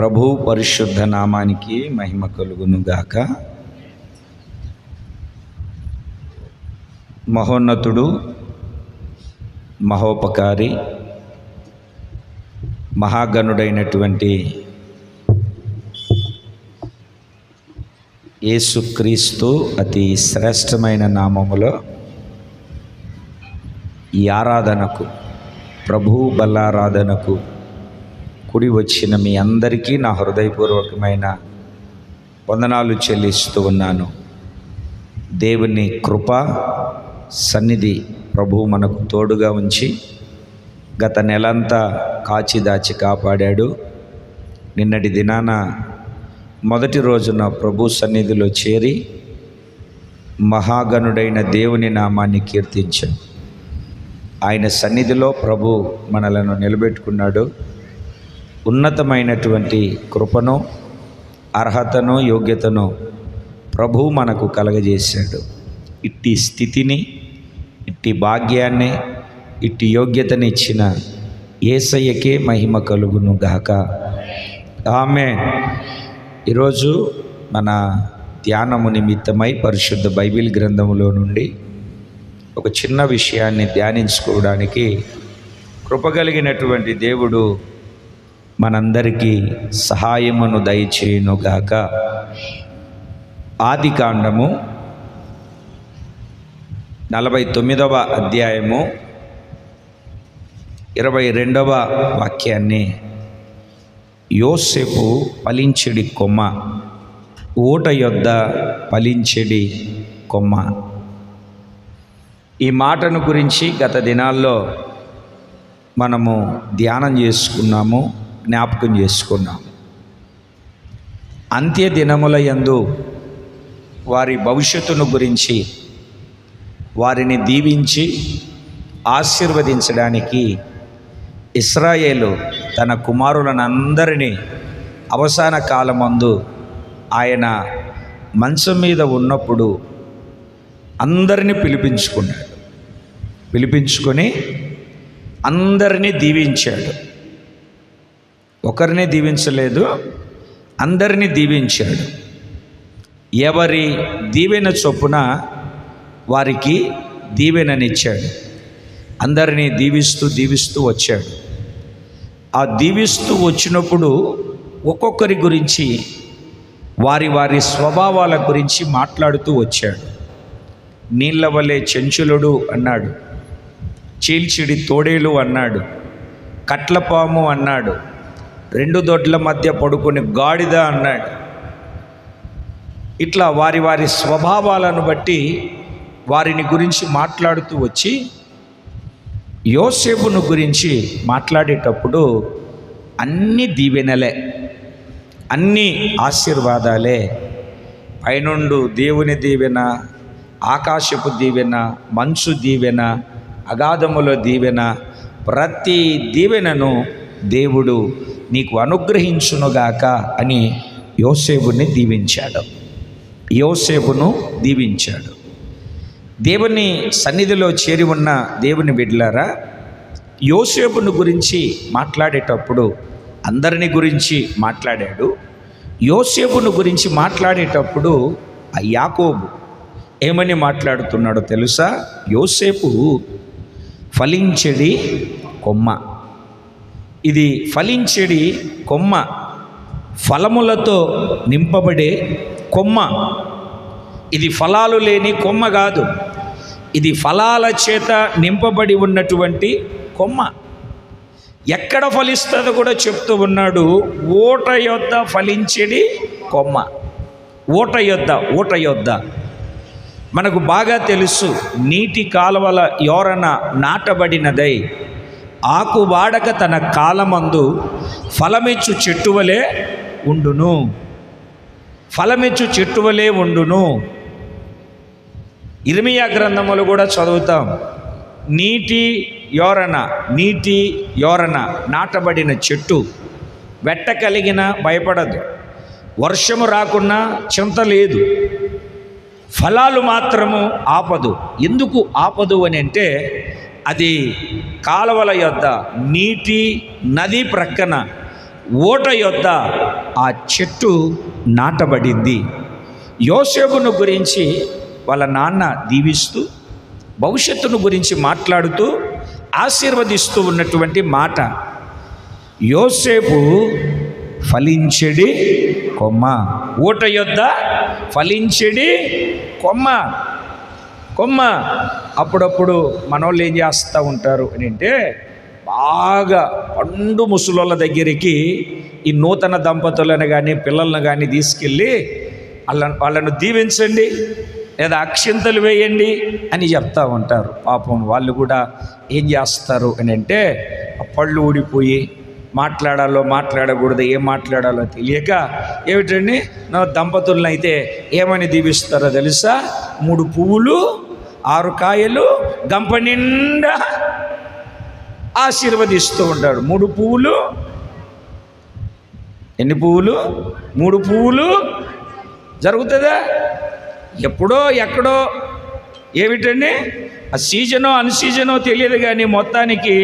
ప్రభు పరిశుద్ధ నామానికి మహిమ కలుగును గాక. మహోన్నతుడు, మహోపకారి, మహాగణుడైనటువంటి యేసుక్రీస్తు అతి శ్రేష్టమైన నామములో ఈ ఆరాధనకు, ప్రభు బల్లారాధనకు కుడి వచ్చిన మీ అందరికీ నా హృదయపూర్వకమైన వందనాలు చెల్లిస్తూ ఉన్నాను. దేవుని కృప సన్నిధి ప్రభు మనకు తోడుగా ఉంచి గత నెలంతా కాచిదాచి కాపాడాడు. నిన్నటి దినాన మొదటి రోజున ప్రభు సన్నిధిలో చేరి మహాగణుడైన దేవుని నామాన్ని కీర్తించాం. ఆయన సన్నిధిలో ప్రభు మనలను నిలబెట్టుకున్నాడు. ఉన్నతమైనటువంటి కృపను, అర్హతను, యోగ్యతను ప్రభు మనకు కలగజేశాడు. ఇట్టి స్థితిని, ఇట్టి భాగ్యాన్ని, ఇట్టి యోగ్యతని ఇచ్చిన యేసయ్యకే మహిమ కలుగును గాక. ఆమేన్. ఈరోజు మన ధ్యానము నిమిత్తమై పరిశుద్ధ బైబిల్ గ్రంథములో నుండి ఒక చిన్న విషయాన్ని ధ్యానించుకోవడానికి కృపగలిగినటువంటి దేవుడు మనందరికీ సహాయమును దయచేయునుగాక. ఆదికాండము 49వ అధ్యాయము 22వ వాక్యాన్ని, యోసేపు ఫలించెడి కొమ్మ, ఊట యొద్ద ఫలించెడి కొమ్మ. ఈ మాటను గురించి గత దినాల్లో మనము ధ్యానం చేసుకున్నాము, జ్ఞాపకం చేసుకున్నాము. అంత్య దినముల యందు వారి భవిష్యత్తును గురించి, వారిని దీవించి ఆశీర్వదించడానికి ఇశ్రాయేలు తన కుమారులనందరినీ అవసాన కాలమందు ఆయన మంచం మీద ఉన్నప్పుడు అందరినీ పిలిపించుకొని అందరినీ దీవించాడు. ఒకరిని దీవించలేదు, అందరినీ దీవించాడు. ఎవరి దీవెన చొప్పున వారికి దీవెననిచ్చాడు. అందరినీ దీవిస్తూ వచ్చాడు. ఆ దీవిస్తూ వచ్చినప్పుడు ఒక్కొక్కరి గురించి, వారి స్వభావాల గురించి మాట్లాడుతూ వచ్చాడు. నీళ్ళ వలె చెంచులుడు అన్నాడు, చీల్చిడి తోడేలు అన్నాడు, కట్లపాము అన్నాడు, రెండు దొడ్ల మధ్య పడుకుని గాడిద అన్నాడు. ఇట్లా వారి స్వభావాలను బట్టి వారిని గురించి మాట్లాడుతూ వచ్చి యోసేపును గురించి మాట్లాడేటప్పుడు అన్ని దీవెనలే, అన్ని ఆశీర్వాదాలే. పైనుండు దేవుని దీవెన, ఆకాశపు దీవెన, మంచు దీవెన, అగాధముల దీవెన, ప్రతి దీవెనను దేవుడు నీకు అనుగ్రహించునుగాక అని యోసేపును దీవించాడు. దేవుని సన్నిధిలో చేరి ఉన్న దేవుని బిడ్డలారా, యోసేపును గురించి మాట్లాడేటప్పుడు అందరిని గురించి మాట్లాడాడు. యోసేపును గురించి మాట్లాడేటప్పుడు ఆ యాకోబు ఏమని మాట్లాడుతున్నాడో తెలుసా? యోసేపు ఫలించెడి కొమ్మ. ఇది ఫలించెడి కొమ్మ, ఫలములతో నింపబడే కొమ్మ. ఇది ఫలాలు లేని కొమ్మ కాదు, ఇది ఫలాల చేత నింపబడి ఉన్నటువంటి కొమ్మ. ఎక్కడ ఫలిస్తుందో కూడా చెప్తూ ఉన్నాడు. ఊట యొద్ద ఫలించెడి కొమ్మ. ఊట యొద్ద మనకు బాగా తెలుసు, నీటి కాలువల యోరన నాటబడినదై ఆకు వాడక తన కాలమందు ఫలమిచ్చు చెట్టు వలె ఉండును. ఇర్మియా గ్రంథములు కూడా చదువుతాం. నీటి యోరన నాటబడిన చెట్టు వెట్ట కలిగిన భయపడదు, వర్షము రాకున్నా చింత లేదు, ఫలాలు మాత్రము ఆపదు. ఎందుకు ఆపదు అని అంటే అది కాలువల యొద్ద, నీటి నది ప్రక్కన, ఓట యొద్ద ఆ చెట్టు నాటబడింది. యోసేపును గురించి వాళ్ళ నాన్న దీవిస్తూ భవిష్యత్తును గురించి మాట్లాడుతూ ఆశీర్వదిస్తూ ఉన్నటువంటి మాట, యోసేపు ఫలించెడి కొమ్మ, ఊట యొద్ద ఫలించెడి కొమ్మ. అప్పుడప్పుడు మనోళ్ళు ఏం చేస్తూ ఉంటారు అని అంటే, బాగా పండు ముసలోళ్ళ దగ్గరికి ఈ నూతన దంపతులను కానీ పిల్లలను కానీ తీసుకెళ్ళి వాళ్ళను దీవించండి లేదా అక్షింతలు వేయండి అని చెప్తూ ఉంటారు. పాపం వాళ్ళు కూడా ఏం చేస్తారు అని అంటే, పళ్ళు ఊడిపోయి మాట్లాడాలో మాట్లాడకూడదు, ఏం మాట్లాడాలో తెలియక ఏమిటండి నా దంపతులను అయితే ఏమని దీవిస్తారో తెలుసా? 3 పువ్వులు 6 కాయలు గంప నిండా ఆశీర్వదిస్తూ ఉంటాడు. 3 పువ్వులు, ఎన్ని పువ్వులు? 3 పువ్వులు. జరుగుతుందా? ఎప్పుడో ఎక్కడో ఏమిటండి ఆ సీజనో అన్సీజనో తెలియదు, కానీ మొత్తానికి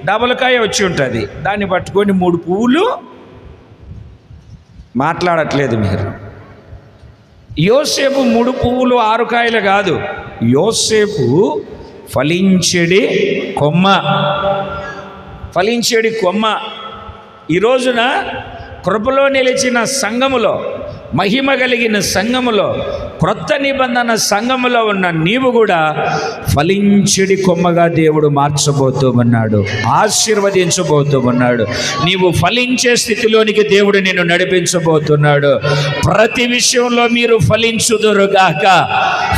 డబలకాయ వచ్చి ఉంటుంది. దాన్ని పట్టుకొని 3 పువ్వులు. మాట్లాడట్లేదు మీరు. యోసేపు 3 పువ్వులు 6 కాయలు కాదు, యోసేపు ఫలించెడి కొమ్మ. ఫలించెడి కొమ్మ. ఈ రోజున కృపలో నిలిచిన సంఘములో, మహిమ కలిగిన సంఘములో, క్రొత్త నిబంధన సంఘములో ఉన్న నీవు కూడా ఫలించెడి కొమ్మగా దేవుడు మార్చబోతూ ఉన్నాడు, ఆశీర్వదించబోతూ ఉన్నాడు. నీవు ఫలించే స్థితిలోనికి దేవుడు నిన్ను నడిపించబోతున్నాడు. ప్రతి విషయంలో మీరు ఫలించుదురుగాక,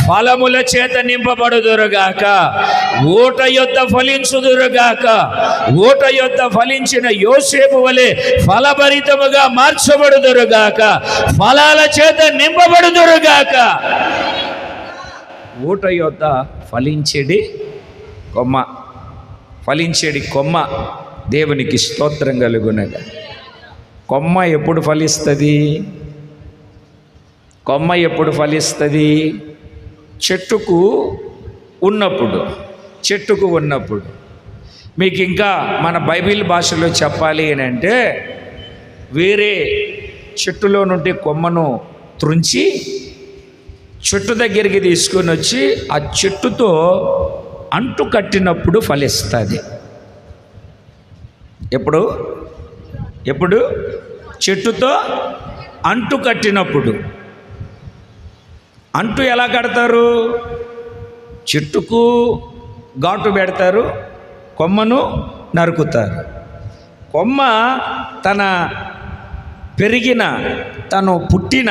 ఫలముల చేత నింపబడుదురుగాక, ఊట యొద్ద ఫలించుదురుగాక. ఊట యొద్ద ఫలించిన యోసేపు వలె ఫలభరితముగా మార్చబడుదురుగాక, ఫలాల చేత నింపబడుదురుగాక. ఊట యొద్ద ఫలించెడి కొమ్మ. ఫలించెడి కొమ్మ. దేవునికి స్తోత్రం కలుగునగా. కొమ్మ ఎప్పుడు ఫలిస్తుంది? కొమ్మ ఎప్పుడు ఫలిస్తుంది? చెట్టుకు ఉన్నప్పుడు. మీకు ఇంకా మన బైబిల్ భాషలో చెప్పాలి అని అంటే, వేరే చెట్టులో నుండి కొమ్మను త్రుంచి చెట్టు దగ్గరికి తీసుకొని వచ్చి ఆ చెట్టుతో అంటు కట్టినప్పుడు ఫలిస్తుంది. ఎప్పుడు చెట్టుతో అంటు కట్టినప్పుడు. అంటు ఎలా కడతారు? చెట్టుకు ఘాటు పెడతారు, కొమ్మను నరుకుతారు. కొమ్మ తన పెరిగిన, తను పుట్టిన,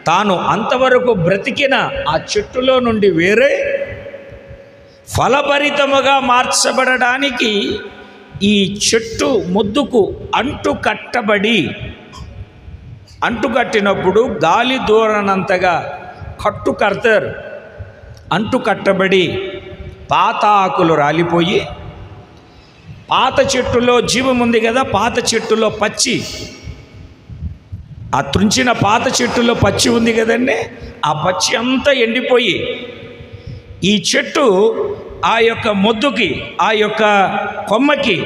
తాను అంతవరకు బ్రతికిన ఆ చెట్టులో నుండి వేరే ఫలభరితముగా మార్చబడడానికి ఈ చెట్టు ముద్దుకు అంటు కట్టినప్పుడు గాలి దూరనంతగా కడతారు. అంటు కట్టబడి పాత ఆకులు రాలిపోయి, పాత చెట్టులో జీవం ఉంది కదా, పాత చెట్టులో పచ్చి, ఆ త్రుంచిన పాత చెట్టులో పచ్చి ఉంది కదండి, ఆ పచ్చి అంతా ఎండిపోయి ఈ చెట్టు ఆ యొక్క మొద్దుకి, ఆ యొక్క కొమ్మకి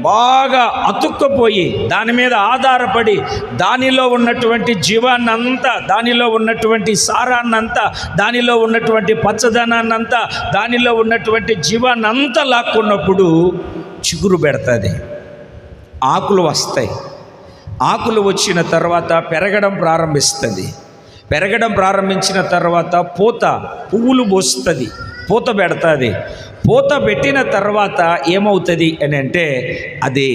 బాగా అతుక్కుపోయి దాని మీద ఆధారపడి దానిలో ఉన్నటువంటి జీవాన్నంతా, దానిలో ఉన్నటువంటి సారాన్నంతా, దానిలో ఉన్నటువంటి పచ్చదనాన్నంతా, దానిలో ఉన్నటువంటి జీవాన్నంతా లాక్కున్నప్పుడు చిగురు పెడుతుంది, ఆకులు వస్తాయి. ఆకులు వచ్చిన తర్వాత పెరగడం ప్రారంభించిన తర్వాత పువ్వులు పోస్తుంది, పూత పెడుతుంది. పూత పెట్టిన తర్వాత ఏమవుతుంది అని అంటే, అది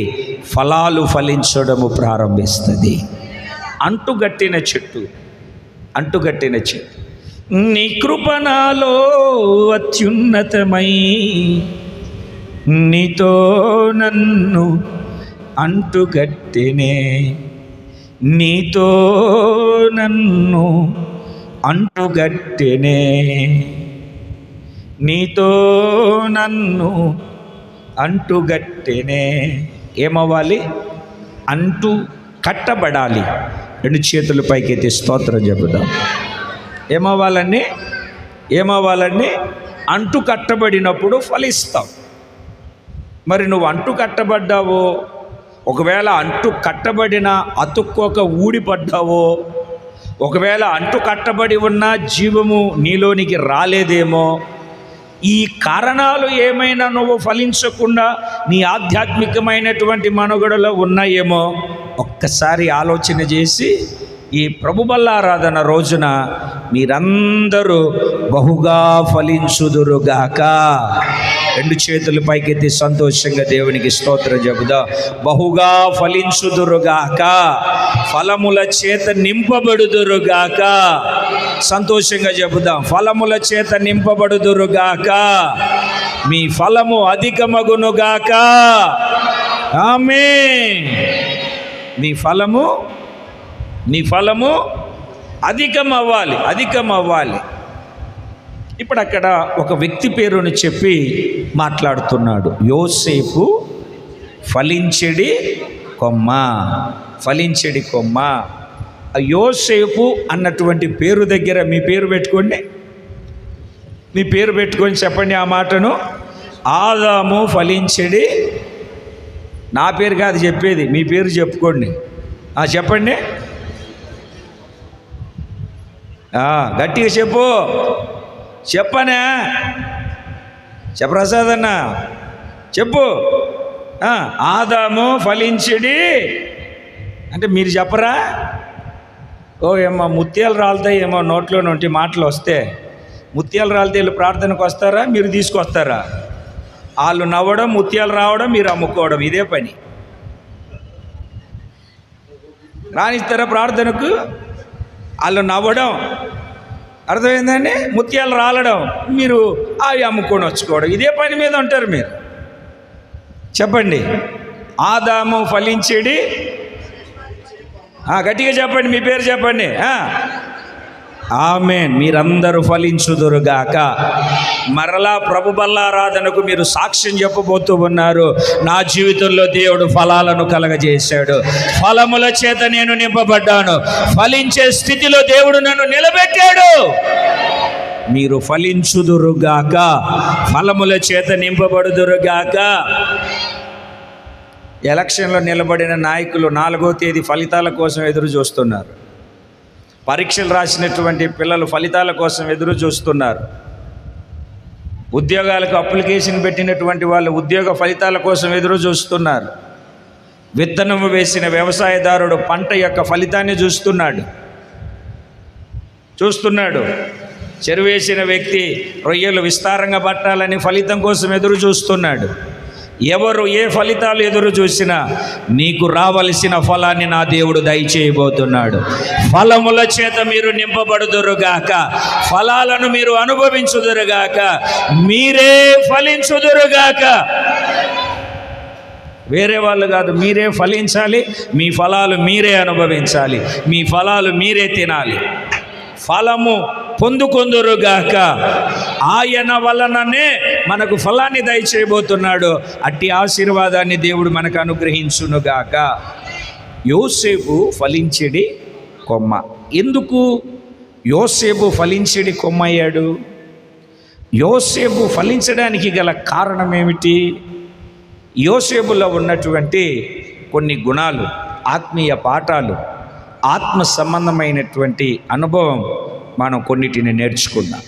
ఫలాలు ఫలించడము ప్రారంభిస్తుంది. అంటుగట్టిన చెట్టు. నీ కృప నాలో అత్యున్నతమై నీతో నన్ను అంటుగట్టినే, నీతో నన్ను అంటుగట్టినే, నీతో నన్ను అంటుగట్టినే. ఏమవ్వాలి? అంటు కట్టబడాలి. 2 చేతుల పైకెత్తి స్తోత్రం చెబుదాం. ఏమవ్వాలండి? అంటు కట్టబడినప్పుడు ఫలిస్తాం. మరి నువ్వు అంటు కట్టబడ్డావో, ఒకవేళ అంటు కట్టబడిన అతుక్కోక ఊడిపడ్డావో, ఒకవేళ అంటు కట్టబడి ఉన్న జీవము నీలోనికి రాలేదేమో, ఈ కారణాలు ఏమైనా నువ్వు ఫలించకుండా నీ ఆధ్యాత్మికమైనటువంటి మనుగడలో ఉన్నాయేమో ఒక్కసారి ఆలోచన చేసి ఈ ప్రభు బల్లారాధన రోజున మీరందరూ బహుగా ఫలించుదురుగాక. రెండు చేతులు పైకెత్తి సంతోషంగా దేవునికి స్తోత్రం చెబుదాం. బహుగా ఫలించుదురుగాక, ఫలముల చేత నింపబడుదురుగాక. సంతోషంగా చెబుదాం, ఫలముల చేత నింపబడుదురుగాక, మీ ఫలము అధికమగునుగాక. ఆమేన్. నీ ఫలము అధికం అవ్వాలి. ఇప్పుడు అక్కడ ఒక వ్యక్తి పేరుని చెప్పి మాట్లాడుతున్నాడు. యోసేపు ఫలించెడి కొమ్మ. ఆ యోసేపు అన్నటువంటి పేరు దగ్గర మీ పేరు పెట్టుకొని చెప్పండి ఆ మాటను. ఆదాము ఫలించెడి. నా పేరు కాదు చెప్పేది, మీ పేరు చెప్పుకోండి. చెప్పండి, గట్టిగా చెప్పనా ప్రసాద్ అన్న చెప్పు. ఆదాము ఫలించడి అంటే మీరు చెప్పరా? ఏమో ముత్యాలు రాలుతాయి ఏమో నోట్లో నుండి మాటలు వస్తే, ముత్యాలు రాలితే వీళ్ళు ప్రార్థనకు వస్తారా, మీరు తీసుకొస్తారా? వాళ్ళు నవ్వడం, ముత్యాలు రావడం, మీరు అమ్ముకోవడం, ఇదే పని. రానిస్తారా ప్రార్థనకు? వాళ్ళు నవ్వడం, అర్థమైందండి, ముత్యాలు రాలడం, మీరు అవి అమ్ముకొని వచ్చుకోవడం, ఇదే పని మీద ఉంటారు మీరు. చెప్పండి, ఆదాము ఫలించేడి. గట్టిగా చెప్పండి, మీ పేరు చెప్పండి. ఆమేన్. మీరందరూ ఫలించుదురుగాక. మరలా ప్రభు బల్లారాధనకు మీరు సాక్ష్యం చెప్పబోతూ ఉన్నారు. నా జీవితంలో దేవుడు ఫలాలను కలగజేశాడు, ఫలముల చేత నేను నింపబడ్డాను, ఫలించే స్థితిలో దేవుడు నన్ను నిలబెట్టాడు. మీరు ఫలించుదురుగాక, ఫలముల చేత నింపబడుదురుగాక. ఎలక్షన్లో నిలబడిన నాయకులు 4వ తేదీ ఫలితాల కోసం ఎదురు చూస్తున్నారు. పరీక్షలు రాసినటువంటి పిల్లలు ఫలితాల కోసం ఎదురు చూస్తున్నారు. ఉద్యోగాలకు అప్లికేషన్ పెట్టినటువంటి వాళ్ళు ఉద్యోగ ఫలితాల కోసం ఎదురు చూస్తున్నారు. విత్తనము వేసిన వ్యవసాయదారుడు పంట యొక్క ఫలితాన్ని చూస్తున్నాడు. చెరువేసిన వ్యక్తి రొయ్యలు విస్తారంగా పట్టాలని ఫలితం కోసం ఎదురు చూస్తున్నాడు. ఎవరు ఏ ఫలితాలు ఎదురు చూసినా నీకు రావలసిన ఫలాన్ని నా దేవుడు దయచేయబోతున్నాడు. ఫలముల చేత మీరు నింపబడుదురుగాక, ఫలాలను మీరు అనుభవించుదురుగాక, మీరే ఫలించుదురుగాక. వేరే వాళ్ళు కాదు, మీరే ఫలించాలి. మీ ఫలాలు మీరే అనుభవించాలి, మీ ఫలాలు మీరే తినాలి. ఫలము పొందుకొందురుగాక. ఆయన వలననే మనకు ఫలాన్ని దయచేయబోతున్నాడు. అట్టి ఆశీర్వాదాన్ని దేవుడు మనకు అనుగ్రహించునుగాక. యోసేపు ఫలించెడి కొమ్మ. ఎందుకు యోసేపు ఫలించెడి కొమ్మ అయ్యాడు? యోసేపు ఫలించడానికి గల కారణం ఏమిటి? యోసేపులో ఉన్నటువంటి కొన్ని గుణాలు, ఆత్మీయ పాఠాలు, ఆత్మ సంబంధమైనటువంటి అనుభవం మనం కొన్నిటిని నేర్చుకుందాం.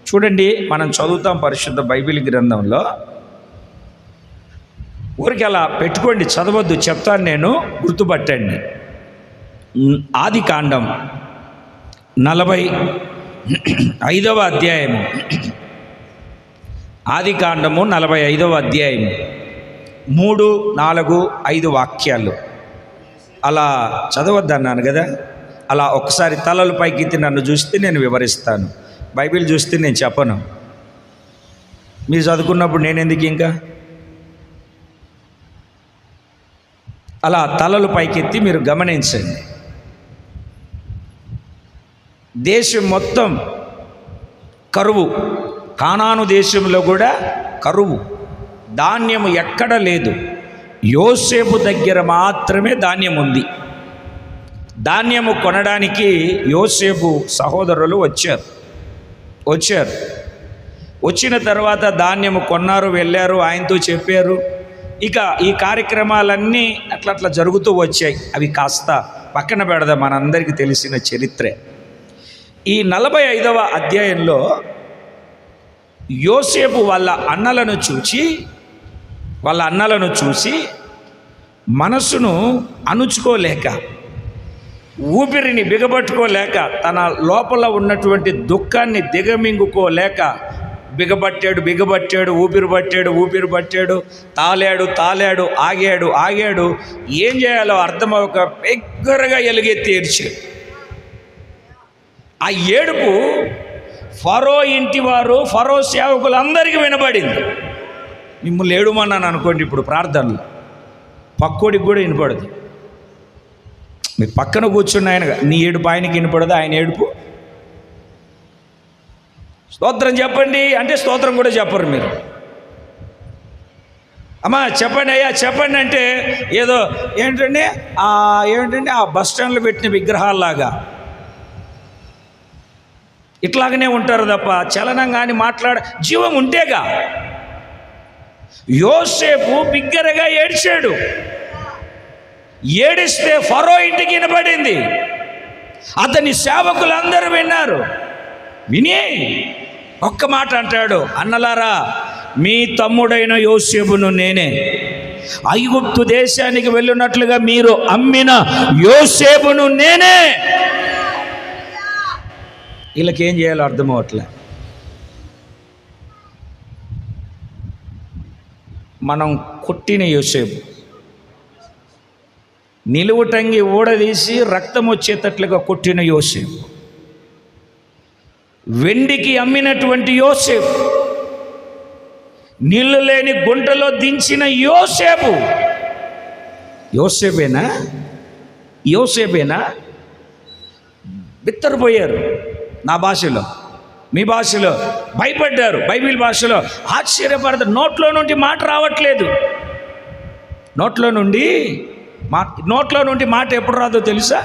చూడండి, మనం చదువుతాం పరిశుద్ధ బైబిల్ గ్రంథంలో. ఊరికి అలా పెట్టుకోండి, చదవద్దు, చెప్తాను నేను, గుర్తుపట్టండి. ఆదికాండం 45వ అధ్యాయము. ఆదికాండము 45వ అధ్యాయము 3, 4, 5 వాక్యాలు. అలా చదవద్దన్నాను కదా. అలా ఒకసారి తలలు పైకెత్తి నన్ను చూస్తే నేను వివరిస్తాను. బైబిల్ చూస్తే నేను చెప్పను. మీరు చదువుకున్నప్పుడు నేను ఎందుకు ఇంకా? అలా తలలు పైకెత్తి మీరు గమనించండి. దేశం మొత్తం కరువు, కానాను దేశంలో కూడా కరువు, ధాన్యము ఎక్కడ లేదు. యోసేపు దగ్గర మాత్రమే ధాన్యం ఉంది. ధాన్యము కొనడానికి యోసేపు సహోదరులు వచ్చారు. వచ్చిన తర్వాత ధాన్యము కొన్నారు, వెళ్ళారు, ఆయనతో చెప్పారు, ఇక ఈ కార్యక్రమాలన్నీ అట్లా జరుగుతూ వచ్చాయి. అవి కాస్త పక్కన పెడదాం, మనందరికీ తెలిసిన చరిత్రే. ఈ 45వ అధ్యాయంలో యోసేపు వాళ్ళ అన్నలను చూసి మనసును అణుచుకోలేక, ఊపిరిని బిగబట్టుకోలేక, తన లోపల ఉన్నటువంటి దుఃఖాన్ని దిగమింగుకోలేక బిగబట్టాడు, ఊపిరి పట్టాడు, తాలాడు, ఆగాడు. ఏం చేయాలో అర్థమవక బిగ్గరగా ఎలుగెత్తి ఏడ్చాడు. ఆ ఏడుపు ఫరో ఇంటివారు, ఫరో సేవకులందరికీ వినబడింది. మిమ్మల్ని ఏడుమన్నాను అనుకోండి ఇప్పుడు ప్రార్థనలో, పక్కోడికి కూడా వినపడదు. మీరు పక్కన కూర్చున్న ఆయన, నీ ఏడుపు ఆయనకి వినపడదు, ఆయన ఏడుపు. స్తోత్రం చెప్పండి అంటే స్తోత్రం కూడా చెప్పరు మీరు. అమ్మా చెప్పండి, అయ్యా చెప్పండి అంటే ఏదో ఏమిటండి ఆ బస్ స్టాండ్లో పెట్టిన విగ్రహాల్లాగా ఇట్లాగనే ఉంటారు తప్ప చలనం కానీ జీవం ఉంటేగా. యోసేపు బిగ్గరగా ఏడ్చాడు. ఏడిస్తే ఫరో ఇంటికి వినపడింది. అతని సేవకులందరూ విన్నారు. విని ఒక్క మాట అంటాడు, అన్నలారా, మీ తమ్ముడైన యోసేపును నేనే, ఐగుప్తు దేశానికి వెళ్ళినట్లుగా మీరు అమ్మిన యోసేపును నేనే. వీళ్ళకేం చేయాలో అర్థమవట్లే. మనం కొట్టిన యోసేపు, నిలువుటంగి ఊడదీసి రక్తం వచ్చేటట్లుగా కొట్టిన యోసేపు, వెండికి అమ్మినటువంటి యోసేపు, నీళ్లు లేని గుంటలో దించిన యోసేపేనా? బిత్తరపోయారు. నా భాషలో, మీ భాషలో భయపడ్డారు, బైబిల్ భాషలో ఆశ్చర్యపడతారు. నోట్లో నుండి మాట రావట్లేదు. నోట్లో నుండి మాట ఎప్పుడు రాదో తెలుసా?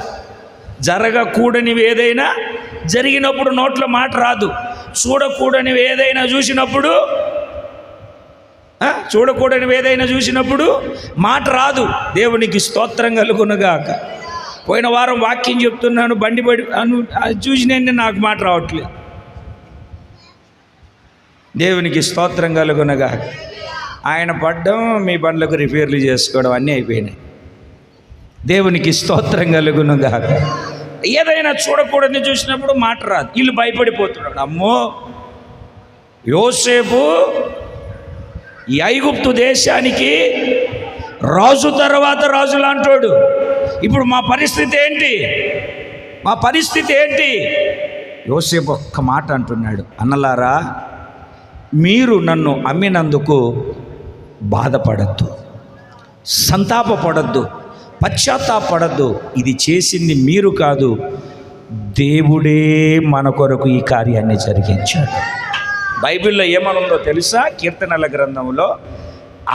జరగకూడనివి ఏదైనా జరిగినప్పుడు నోట్లో మాట రాదు. చూడకూడనివి ఏదైనా చూసినప్పుడు మాట రాదు. దేవునికి స్తోత్రం కలుగునుగాక. పోయిన వారం వాక్యం చెప్తున్నాను, బండి చూసినండి నాకు మాట రావట్లేదు. దేవునికి స్తోత్రం కలుగునుగాక. ఆయన పడ్డం, మీ బండ్లకు రిపేర్లు చేసుకోవడం అన్నీ అయిపోయినాయి. దేవునికి స్తోత్రం కలుగునుగాక. ఏదైనా చూడకూడదని చూసినప్పుడు మాట రాదు. వీళ్ళు భయపడిపోతున్నాడు. అమ్మో, యోసేపు ఈ ఐగుప్తు దేశానికి రాజు తర్వాత రాజు లాంటోడు. ఇప్పుడు మా పరిస్థితి ఏంటి? యోసేపు ఒక్క మాట అంటున్నాడు, అన్నలారా, మీరు నన్ను అమ్మినందుకు బాధపడద్దు, సంతాపపడద్దు, పశ్చాత్తాపడద్దు. ఇది చేసింది మీరు కాదు, దేవుడే మన కొరకు ఈ కార్యాన్ని జరిగించాడు. బైబిల్లో ఏమనుందో తెలుసా? కీర్తనల గ్రంథంలో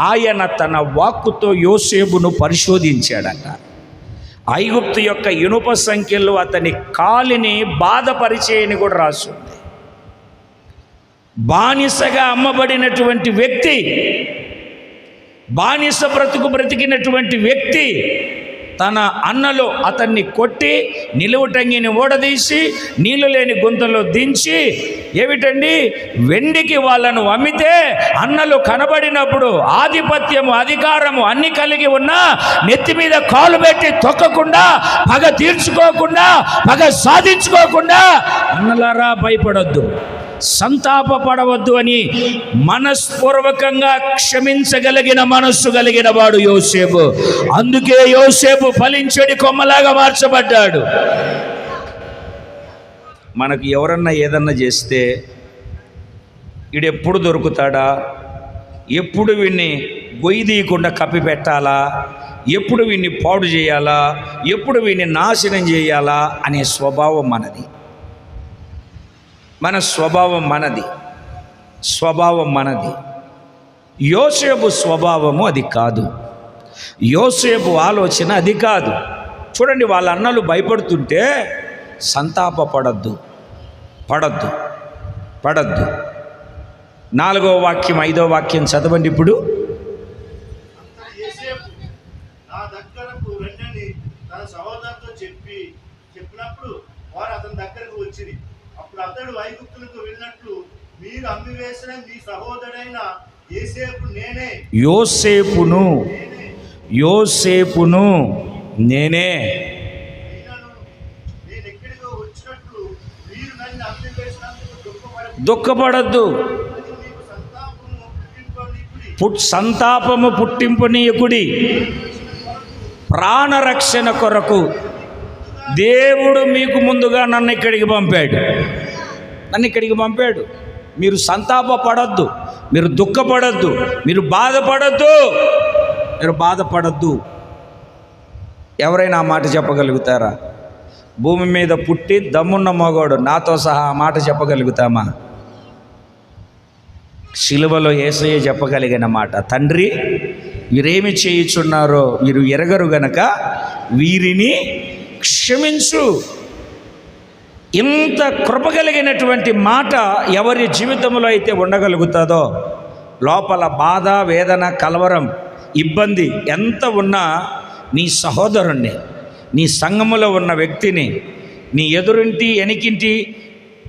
ఆయన తన వాక్కుతో యోసేపును పరిశోధించాడట. ఐగుప్తు యొక్క ఇనుప సంఖ్యలు అతని కాలిని బాధపరిచేయని కూడా రాస్తుంది. బానిసగా అమ్మబడినటువంటి వ్యక్తి, బానిస బ్రతికినటువంటి వ్యక్తి తన అన్నలు అతన్ని కొట్టి నిలువుటంగిని ఓడదీసి నీళ్లు లేని గుంతలో దించి, ఏమిటండి, వెండికి వాళ్ళను అమ్మితే అన్నలు కనబడినప్పుడు ఆధిపత్యము, అధికారము అన్ని కలిగి ఉన్నా నెత్తి మీద కాలు పెట్టి తొక్కకుండా, పగ తీర్చుకోకుండా, పగ సాధించుకోకుండా, అన్నలారా భయపడొద్దు, సంతాపపడవద్దు అని మనస్పూర్వకంగా క్షమించగలిగిన మనస్సు కలిగిన వాడు యోసేపు. అందుకే యోసేపు ఫలించడి కొమ్మలాగా మార్చబడ్డాడు. మనకు ఎవరన్నా ఏదన్నా చేస్తే వీడెప్పుడు దొరుకుతాడా, ఎప్పుడు వీడిని గొయ్యి తీయకుండా కప్పి పెట్టాలా, ఎప్పుడు వీడిని పాడు చేయాలా, ఎప్పుడు వీడిని నాశనం చేయాలా అనే స్వభావం మనది. మన స్వభావం మనది. యోసేపు స్వభావము అది కాదు. యోసేపు ఆలోచన అది కాదు. చూడండి, వాళ్ళ అన్నలు భయపడుతుంటే సంతాపపడద్దు, పడద్దు. 4వ వాక్యం 5వ వాక్యం చదవండి. ఇప్పుడు అప్పుడు వారు అతని దగ్గరకు వచ్చిరి. అప్పుడు అతడు ఐగుప్తులకు వెళ్ళినట్లు మీరు అమ్మివేసిన మీ సహోదరైన యోసేపును నేనే దుఃఖపడద్దు, సంతాపము పుట్టింపనీయకుడి. ప్రాణరక్షణ కొరకు దేవుడు మీకు ముందుగా నన్ను ఇక్కడికి పంపాడు. మీరు సంతాపపడద్దు, మీరు దుఃఖపడద్దు, మీరు బాధపడద్దు. ఎవరైనా ఆ మాట చెప్పగలుగుతారా? భూమి మీద పుట్టి దమ్మున్న మగోడు నాతో సహా ఆ మాట చెప్పగలుగుతామా? శిలువలో యేసయ్య చెప్పగలిగిన మాట, తండ్రి వీరేమి చేయుచున్నారో వీరు ఎరగరు గనక వీరిని క్షమించు. ఇంత కృపగలిగినటువంటి మాట ఎవరి జీవితంలో అయితే ఉండగలుగుతుందో, లోపల బాధ, వేదన, కలవరం, ఇబ్బంది ఎంత ఉన్నా నీ సహోదరుణ్ణి, నీ సంఘములో ఉన్న వ్యక్తిని, నీ ఎదురింటి ఎనికింటి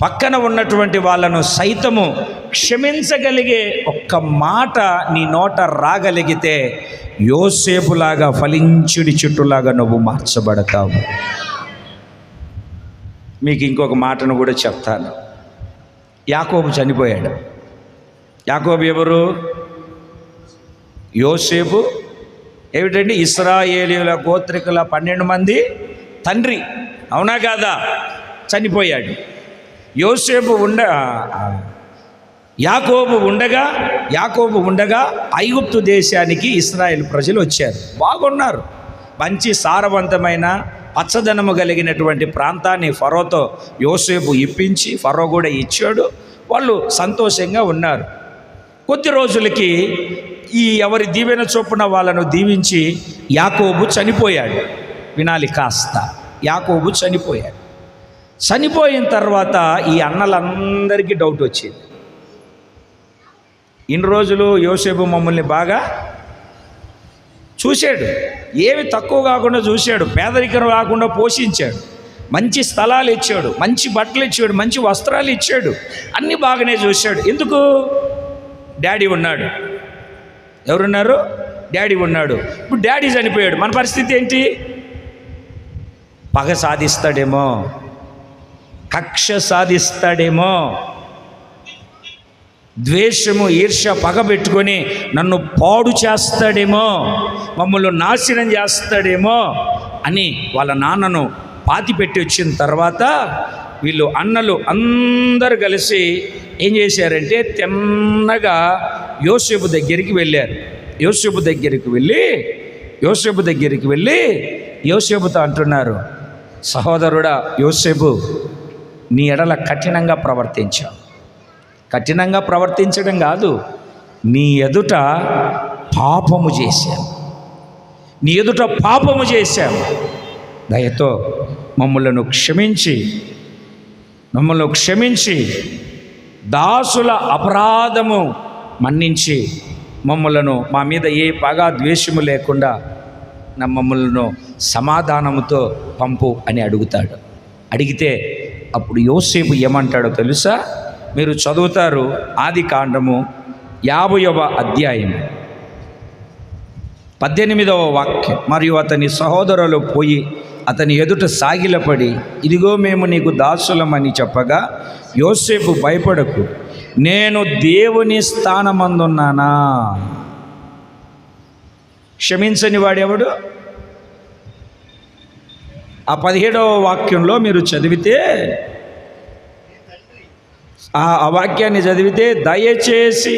పక్కన ఉన్నటువంటి వాళ్ళను సైతము క్షమించగలిగే ఒక్క మాట నీ నోట రాగలిగితే యోసేపులాగా ఫలించుడి చెట్టులాగా నువ్వు మార్చబడతావు. మీకు ఇంకొక మాటను కూడా చెప్తాను. యాకోబు చనిపోయాడు. యాకోబు ఎవరు? యోసేపు ఏమిటండి? ఇశ్రాయేలీయుల గోత్రికుల 12 మంది తండ్రి, అవునా కాదా? చనిపోయాడు. యాకోబు ఉండగా ఐగుప్తు దేశానికి ఇశ్రాయేలు ప్రజలు వచ్చారు. బాగున్నారు, మంచి సారవంతమైన పచ్చదనము కలిగినటువంటి ప్రాంతాన్ని ఫరోతో యోసేపు ఇప్పించి, ఫరో కూడా ఇచ్చాడు. వాళ్ళు సంతోషంగా ఉన్నారు. కొద్ది రోజులకి ఈ ఎవరి దీవెన చొప్పున వాళ్ళను దీవించి యాకోబు చనిపోయాడు. వినాలి కాస్త, యాకోబు చనిపోయాడు. చనిపోయిన తర్వాత ఈ అన్నలందరికీ డౌట్ వచ్చింది. ఇన్ని రోజులు యోసేపు మమ్మల్ని బాగా చూశాడు, ఏమి తక్కువ కాకుండా చూశాడు, పేదరికం రాకుండా పోషించాడు, మంచి స్థలాలు ఇచ్చాడు, మంచి బట్టలు ఇచ్చాడు, మంచి వస్త్రాలు ఇచ్చాడు, అన్నీ బాగానే చూశాడు. ఎందుకు? డాడీ ఉన్నాడు. ఎవరున్నారు? డాడీ ఉన్నాడు. ఇప్పుడు డాడీ చనిపోయాడు, మన పరిస్థితి ఏంటి? పగ సాధిస్తాడేమో, కక్ష సాధిస్తాడేమో, ద్వేషము, ఈర్ష్య, పగ పెట్టుకొని నన్ను పాడు చేస్తాడేమో, మమ్మల్ని నాశనం చేస్తాడేమో అని వాళ్ళ నాన్నను పాతిపెట్టి వచ్చిన తర్వాత వీళ్ళు అన్నలు అందరూ కలిసి ఏం చేశారంటే తిన్నగా యోసేపు దగ్గరికి వెళ్ళారు. యోసేపు దగ్గరికి వెళ్ళి యోసేపుతో అంటున్నారు, సహోదరుడా యోసేపు, నీ ఎడల కఠినంగా ప్రవర్తించావు. కఠినంగా ప్రవర్తించడం కాదు, నీ ఎదుట పాపము చేశాను. దయతో మమ్మల్ని క్షమించి దాసుల అపరాధము మన్నించి మమ్మలను, మా మీద ఏ పగ ద్వేషము లేకుండా మమ్మలను సమాధానముతో పంపు అని అడుగుతాడు. అడిగితే అప్పుడు యోసేపు ఏమంటాడో తెలుసా? మీరు చదువుతారు, ఆదికాండము 50వ అధ్యాయం 18వ వాక్యం. మరియు అతని సహోదరులు పోయి అతని ఎదుట సాగిలపడి, ఇదిగో మేము నీకు దాసులమని చెప్పగా, యోసేపు భయపడకు, నేను దేవుని స్థానమందున్నానా? క్షమించని వాడెవడు? ఆ 17వ వాక్యంలో మీరు చదివితే, ఆ వాక్యాన్ని చదివితే, దయచేసి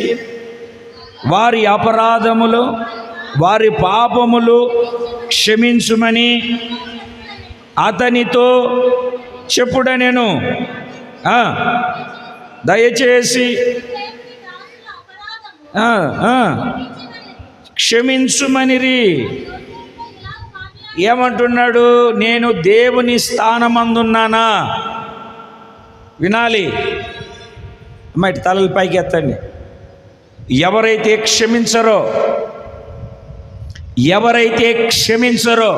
వారి అపరాధములు, వారి పాపములు క్షమించుమని అతనితో చెప్పుడనెను. దయచేసి క్షమించుమనిరి. ఏమంటున్నాడు? నేను దేవుని స్థానమందున్నానా? వినాలి అమ్మాయి, తలల పైకి ఎత్తండి. ఎవరైతే క్షమించరో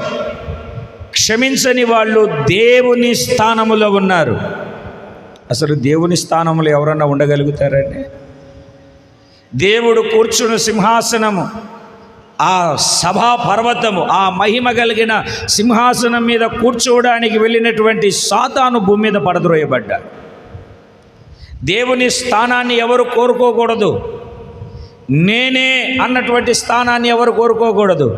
క్షమించని వాళ్ళు దేవుని స్థానములో ఉన్నారు. అసలు దేవుని స్థానంలో ఎవరన్నా ఉండగలుగుతారండి? దేవుడు కూర్చున్న సింహాసనము, ఆ సభా పర్వతము, ఆ మహిమ కలిగిన సింహాసనం మీద కూర్చోవడానికి వెళ్ళినటువంటి సాతాను భూమి మీద పడద్రోయబడ్డాడు. దేవుని స్థానాన్ని ఎవరు కోరుకోకూడదు. నేనే అన్నటువంటి స్థానాన్ని ఎవరు కోరుకోకూడదు.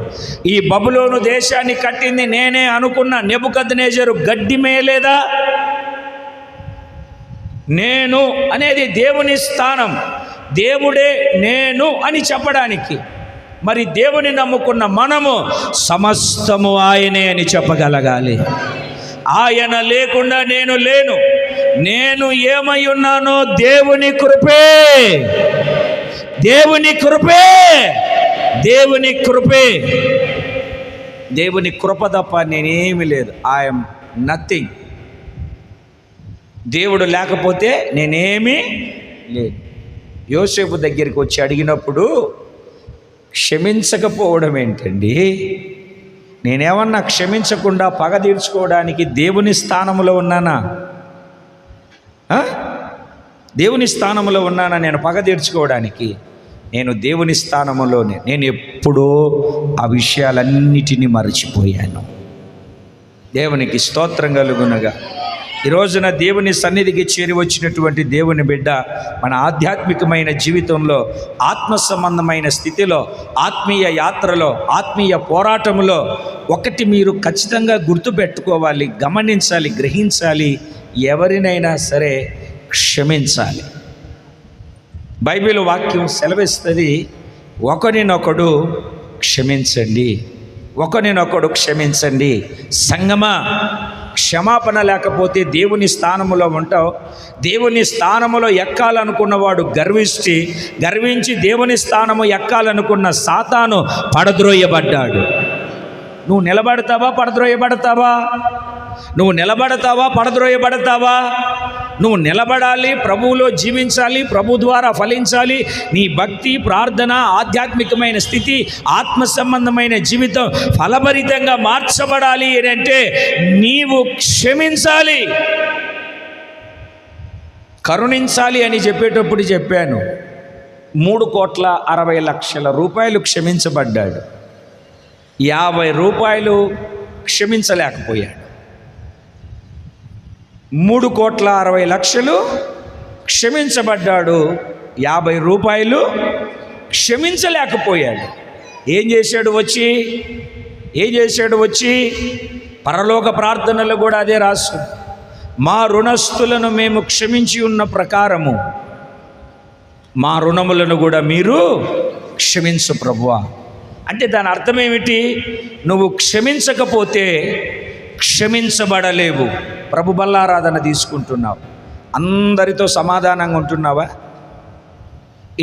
ఈ బబులోను దేశాన్ని కట్టింది నేనే అనుకున్న నెబుకద్నెజరు గడ్డి మేయలేదా? నేను అనేది దేవుని స్థానం, దేవుడే నేను అని చెప్పడానికి. మరి దేవుని నమ్ముకున్న మనము సమస్తము ఆయనే అని చెప్పగలగాలి. ఆయన లేకుండా నేను లేను. నేను ఏమై ఉన్నానో దేవుని కృపే, దేవుని కృపే, దేవుని కృపే. దేవుని కృప తప్ప నేనేమి లేదు. I'm nothing. దేవుడు లేకపోతే నేనేమీ లేదు. యోసేపు దగ్గరికి వచ్చి అడిగినప్పుడు క్షమించకపోవడం ఏంటండి? నేనేమన్నా క్షమించకుండా పగ తీర్చుకోవడానికి దేవుని స్థానంలో ఉన్నానా? దేవుని స్థానంలో ఉన్నానా నేను పగ తీర్చుకోవడానికి? నేను దేవుని స్థానంలోనే. నేను ఎప్పుడూ ఆ విషయాలన్నిటినీ మరచిపోయాను. దేవునికి స్తోత్రం కలుగునగా. ఈ రోజున దేవుని సన్నిధికి చేరి వచ్చినటువంటి దేవుని బిడ్డ మన ఆధ్యాత్మికమైన జీవితంలో, ఆత్మ సంబంధమైన స్థితిలో, ఆత్మీయ యాత్రలో, ఆత్మీయ పోరాటంలో ఒకటి మీరు ఖచ్చితంగా గుర్తుపెట్టుకోవాలి, గమనించాలి, గ్రహించాలి. ఎవరినైనా సరే క్షమించాలి. బైబిల్ వాక్యం సెలవిస్తుంది, ఒకరినొకడు క్షమించండి, ఒకరినొకడు క్షమించండి. సంగమా, క్షమాపణ లేకపోతే దేవుని స్థానములో ఉంటావు. దేవుని స్థానములో ఎక్కాలనుకున్నవాడు గర్వించి దేవుని స్థానము ఎక్కాలనుకున్న సాతాను పడద్రోయబడ్డాడు. నువ్వు నిలబడతావా పడద్రోయబడతావా? నువ్వు నిలబడతావా పడద్రోయబడతావా? నువ్వు నిలబడాలి, ప్రభువులో జీవించాలి, ప్రభు ద్వారా ఫలించాలి. నీ భక్తి, ప్రార్థన, ఆధ్యాత్మికమైన స్థితి, ఆత్మ సంబంధమైన జీవితం ఫలభరితంగా మార్చబడాలి అంటే నీవు క్షమించాలి, కరుణించాలి అని చెప్పేటప్పుడు చెప్పాను. 3,60,00,000 రూపాయలు క్షమించబడ్డాడు. 50 రూపాయలు క్షమించలేకపోయాడు. 3,60,00,000 క్షమించబడ్డాడు, 50 రూపాయలు క్షమించలేకపోయాడు. ఏం చేశాడు వచ్చి? పరలోక ప్రార్థనలు కూడా అదే రాసు, మా రుణస్థులను మేము క్షమించి ఉన్న ప్రకారము మా రుణములను కూడా మీరు క్షమించు ప్రభువా. అంటే దాని అర్థం ఏమిటి? నువ్వు క్షమించకపోతే క్షమించబడలేవు. ప్రభు బల్లారాధన తీసుకుంటున్నావు, అందరితో సమాధానంగా ఉంటున్నావా?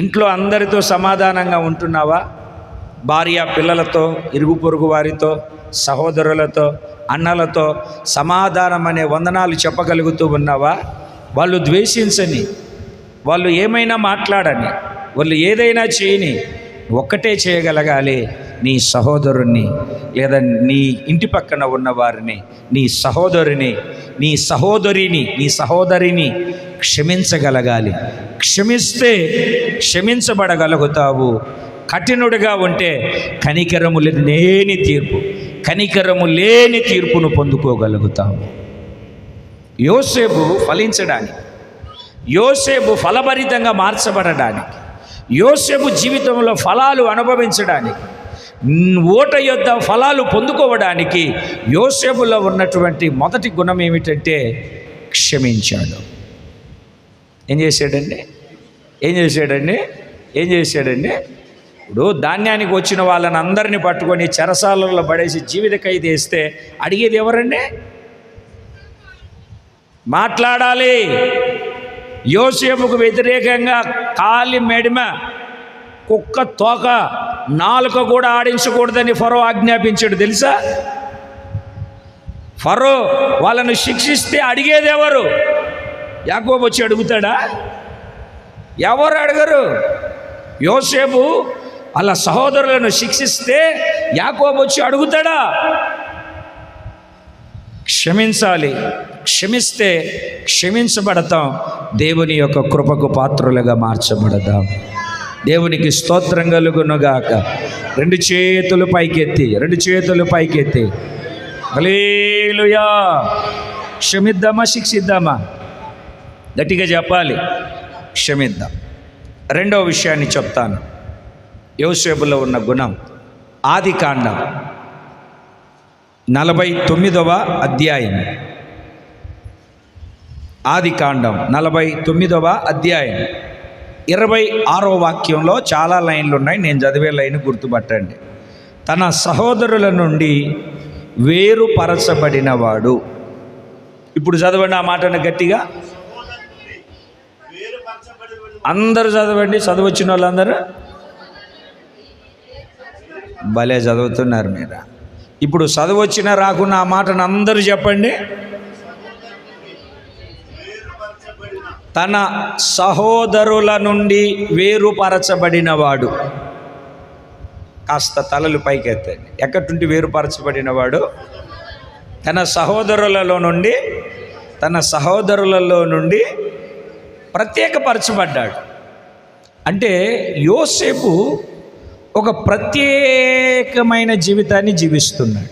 ఇంట్లో అందరితో సమాధానంగా ఉంటున్నావా? భార్య పిల్లలతో, ఇరుగు పొరుగు వారితో, సహోదరులతో, అన్నలతో సమాధానం అనే వందనాలు చెప్పగలుగుతూ ఉన్నావా? వాళ్ళు ద్వేషించని, వాళ్ళు ఏమైనా మాట్లాడని, వాళ్ళు ఏదైనా చేయని, ఒక్కటే చేయగలగాలి, నీ సహోదరుణ్ణి లేదా నీ ఇంటి పక్కన ఉన్నవారిని, నీ సహోదరిని క్షమించగలగాలి. క్షమిస్తే క్షమించబడగలుగుతావు. కఠినుడిగా ఉంటే కనికరము లేని తీర్పును పొందుకోగలుగుతావు. యోసేపు ఫలించడానికి, యోసేపు ఫలభరితంగా మార్చబడడానికి, యోసేపు జీవితంలో ఫలాలు అనుభవించడానికి, ఓట యొద్ద ఫలాలు పొందుకోవడానికి యోసేపులో ఉన్నటువంటి మొదటి గుణం ఏమిటంటే క్షమించాడు. ఏం చేశాడండి? ఇప్పుడు ధాన్యానికి వచ్చిన వాళ్ళని అందరినీ పట్టుకొని చెరసాలలో పడేసి జీవిత ఖైదు వేస్తే అడిగేది ఎవరండి? మాట్లాడాలి. యోసేపుకు వ్యతిరేకంగా కాలి మెడిమ, కుక్క తోక, నాలుక కూడా ఆడించకూడదని ఫరో ఆజ్ఞాపించాడు. తెలుసా? ఫరో వాళ్ళను శిక్షిస్తే అడిగేది ఎవరు? యాకోబు వచ్చి అడుగుతాడా? ఎవరు అడగరు. యోసేపు వాళ్ళ సహోదరులను శిక్షిస్తే యాకోబు వచ్చి అడుగుతాడా? క్షమించాలి. క్షమిస్తే క్షమించబడతాం. దేవుని యొక్క కృపకు పాత్రులుగా మార్చబడదాం. దేవునికి స్తోత్రం కలుగునుగాక. రెండు చేతులు పైకెత్తి హల్లెలూయా. క్షమిద్దామా శిక్షిద్దామా? గట్టిగా చెప్పాలి. క్షమిద్దాం. రెండవ విషయాన్ని చెప్తాను. యోసేపులో ఉన్న గుణం. ఆదికాండం 49వ అధ్యాయం. ఆదికాండం 49వ అధ్యాయం 26వ వాక్యంలో చాలా లైన్లు ఉన్నాయి. నేను చదివే లైన్ గుర్తుపట్టండి. తన సహోదరుల నుండి వేరుపరచబడినవాడు. ఇప్పుడు చదవండి ఆ మాటను గట్టిగా. అందరూ చదవండి. చదవచ్చిన వాళ్ళందరూ భలే చదువుతున్నారు మీరు. ఇప్పుడు చదవచ్చిన రాకున్న ఆ మాటను అందరూ చెప్పండి. తన సహోదరుల నుండి వేరుపరచబడినవాడు. కాస్త తలలు పైకెత్తండి. ఎక్కడి నుండి వేరుపరచబడినవాడు? తన సహోదరులలో నుండి ప్రత్యేకపరచబడ్డాడు. అంటే యోసేపు ఒక ప్రత్యేకమైన జీవితాన్ని జీవిస్తున్నాడు.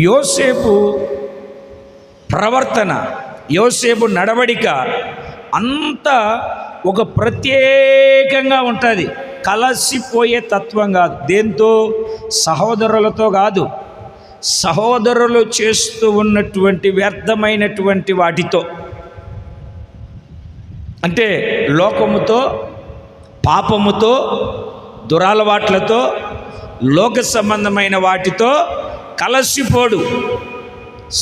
యోసేపు ప్రవర్తన, యోసేపు నడవడిక అంతా ఒక ప్రత్యేకంగా ఉంటుంది. కలసిపోయే తత్వం కాదు. దేంతో? సహోదరులతో కాదు, సహోదరులు చేస్తూ ఉన్నటువంటి వ్యర్థమైనటువంటి వాటితో. అంటే లోకముతో, పాపముతో, దురలవాట్లతో, లోక సంబంధమైన వాటితో కలసిపోడు.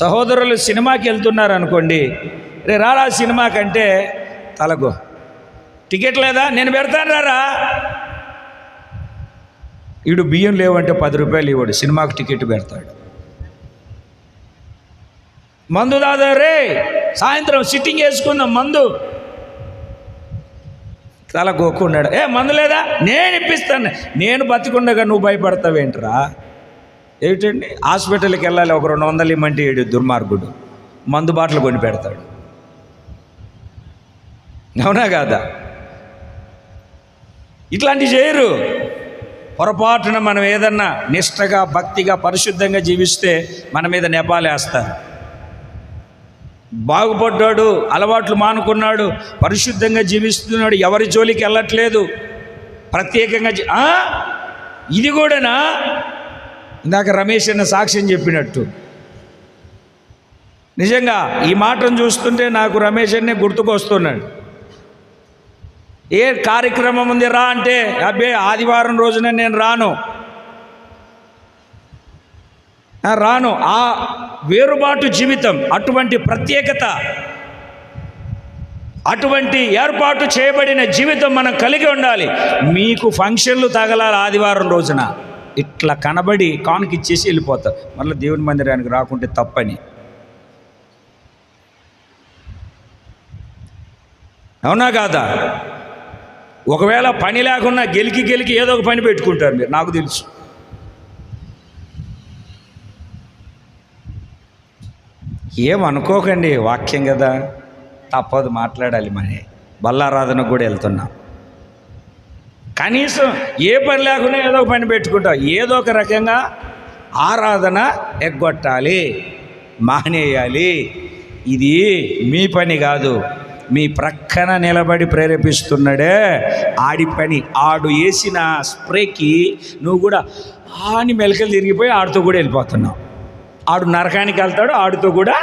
సహోదరులు సినిమాకి వెళ్తున్నారు అనుకోండి, రే రారా సినిమాకంటే తలకు టికెట్ లేదా, నేను పెడతాను రారా. వీడు బియ్యం లేవంటే 10 రూపాయలు ఇవ్వడు, సినిమాకు టికెట్ పెడతాడు. మందు దాదా రే, సాయంత్రం సిట్టింగ్ వేసుకుందాం మందు, తల గోక్కున్నాడు. మందు లేదా, నేను ఇప్పిస్తాను. నేను బతికుండగా నువ్వు భయపడతావేంట్రా? ఏమిటండి, హాస్పిటల్కి వెళ్ళాలి, ఒక 200 ఇమ్మంటే ఏడు దుర్మార్గుడు మందు బాటలు కొని పెడతాడు. అవునా కాదా? ఇట్లాంటివి చేయరు. పొరపాటున మనం ఏదన్నా నిష్టగా, భక్తిగా, పరిశుద్ధంగా జీవిస్తే మన మీద నెపాలేస్తారు. బాగుపడ్డాడు, అలవాట్లు మానుకున్నాడు, పరిశుద్ధంగా జీవిస్తున్నాడు, ఎవరి జోలికి వెళ్ళట్లేదు, ప్రత్యేకంగా ఇది కూడానా? ఇందాక రమేష్ అన్న సాక్ష్యం చెప్పినట్టు నిజంగా ఈ మాటను చూస్తుంటే నాకు రమేష్ అన్నే గుర్తుకొస్తున్నాడు. ఏ కార్యక్రమం ఉంది రా అంటే, అబ్బే ఆదివారం రోజున నేను రాను. ఆ వేరుబాటు జీవితం, అటువంటి ప్రత్యేకత, అటువంటి ఏర్పాటు చేయబడిన జీవితం మనం కలిగి ఉండాలి. మీకు ఫంక్షన్లు తగలాలి ఆదివారం రోజున, ఇట్లా కనబడి కానుక ఇచ్చేసి వెళ్ళిపోతారు. మళ్ళీ దేవుని మందిరానికి రాకుంటే తప్పని. అవునా కాదా? ఒకవేళ పని లేకున్నా గెలికి ఏదో ఒక పని పెట్టుకుంటారు మీరు, నాకు తెలుసు. ఏమనుకోకండి, వాక్యం కదా, తప్పదు, మాట్లాడాలి. మరి బల్లారాధనకు కూడా వెళ్తున్నాం. కనీసం ఏ పని లేకుండా ఏదో ఒక పని పెట్టుకుంటాం. ఏదో ఒక రకంగా ఆరాధన ఎగ్గొట్టాలి, మానేయాలి. ఇది మీ పని కాదు, మీ ప్రక్కన నిలబడి ప్రేరేపిస్తున్నాడే ఆడి పని. ఆడు వేసిన స్ప్రేకి నువ్వు కూడా ఆని మెలకలు తిరిగిపోయి ఆడితో కూడా వెళ్ళిపోతున్నావు. ఆడు నరకానికి వెళ్తాడు, ఆడితో కూడా.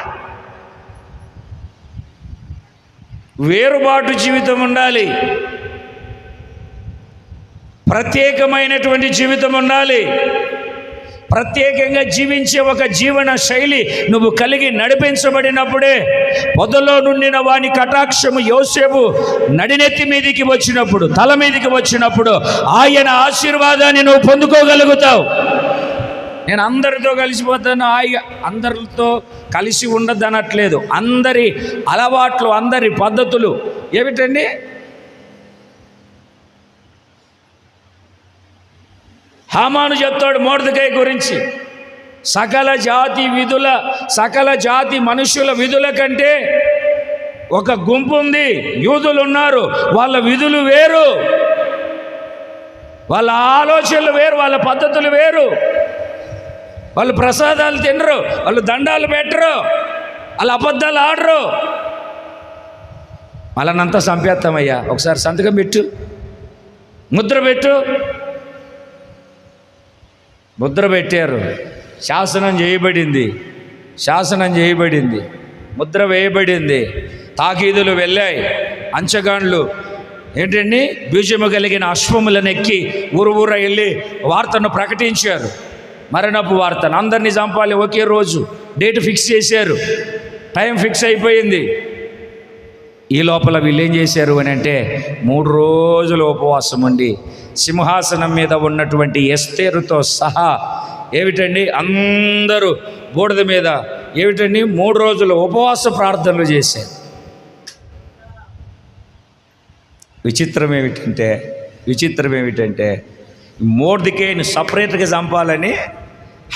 వేరుబాటు జీవితం ఉండాలి, ప్రత్యేకమైనటువంటి జీవితం ఉండాలి. ప్రత్యేకంగా జీవించే ఒక జీవన శైలి నువ్వు కలిగి నడిపించబడినప్పుడే పొదలో నుండిన వాని కటాక్షము యోసేపు నడినెత్తి మీదికి వచ్చినప్పుడు, తల మీదికి వచ్చినప్పుడు ఆయన ఆశీర్వాదాన్ని నువ్వు పొందుకోగలుగుతావు. నేను అందరితో కలిసిపోతాను, అందరితో కలిసి ఉండద్దు అనట్లేదు. అందరి అలవాట్లు, అందరి పద్ధతులు ఏమిటండి? హామాను చెప్తాడు మొర్దెకై గురించి, సకల జాతి మనుషుల విధుల కంటే ఒక గుంపు ఉంది, యూదులు ఉన్నారు. వాళ్ళ విధులు వేరు, వాళ్ళ ఆలోచనలు వేరు, వాళ్ళ పద్ధతులు వేరు. వాళ్ళు ప్రసాదాలు తినరు, వాళ్ళు దండాలు పెట్టరు, వాళ్ళు అబద్ధాలు ఆడరు. వాళ్ళనంతా చంపేస్తామయ్యా, ఒకసారి సంతకం పెట్టు, ముద్ర పెట్టు. ముద్ర పెట్టారు, శాసనం చేయబడింది, ముద్ర వేయబడింది, తాకీదులు వెళ్ళాయి. అంచగాండ్లు ఏంటండి, బీజము కలిగిన అశ్వములను ఎక్కి ఊరు వెళ్ళి వార్తను ప్రకటించారు, మరణపు వార్తను. అందరినీ చంపాలి ఒకే రోజు, డేట్ ఫిక్స్ చేశారు, టైం ఫిక్స్ అయిపోయింది. ఈ లోపల వీళ్ళు ఏం చేశారు అని అంటే 3 రోజులు ఉపవాసం ఉండి సింహాసనం మీద ఉన్నటువంటి ఎస్తేరుతో సహా ఏమిటండి అందరూ బూడిద మీద 3 రోజులు ఉపవాస ప్రార్థనలు చేశారు. విచిత్రం ఏమిటంటే మొర్దెకైని సపరేట్గా చంపాలని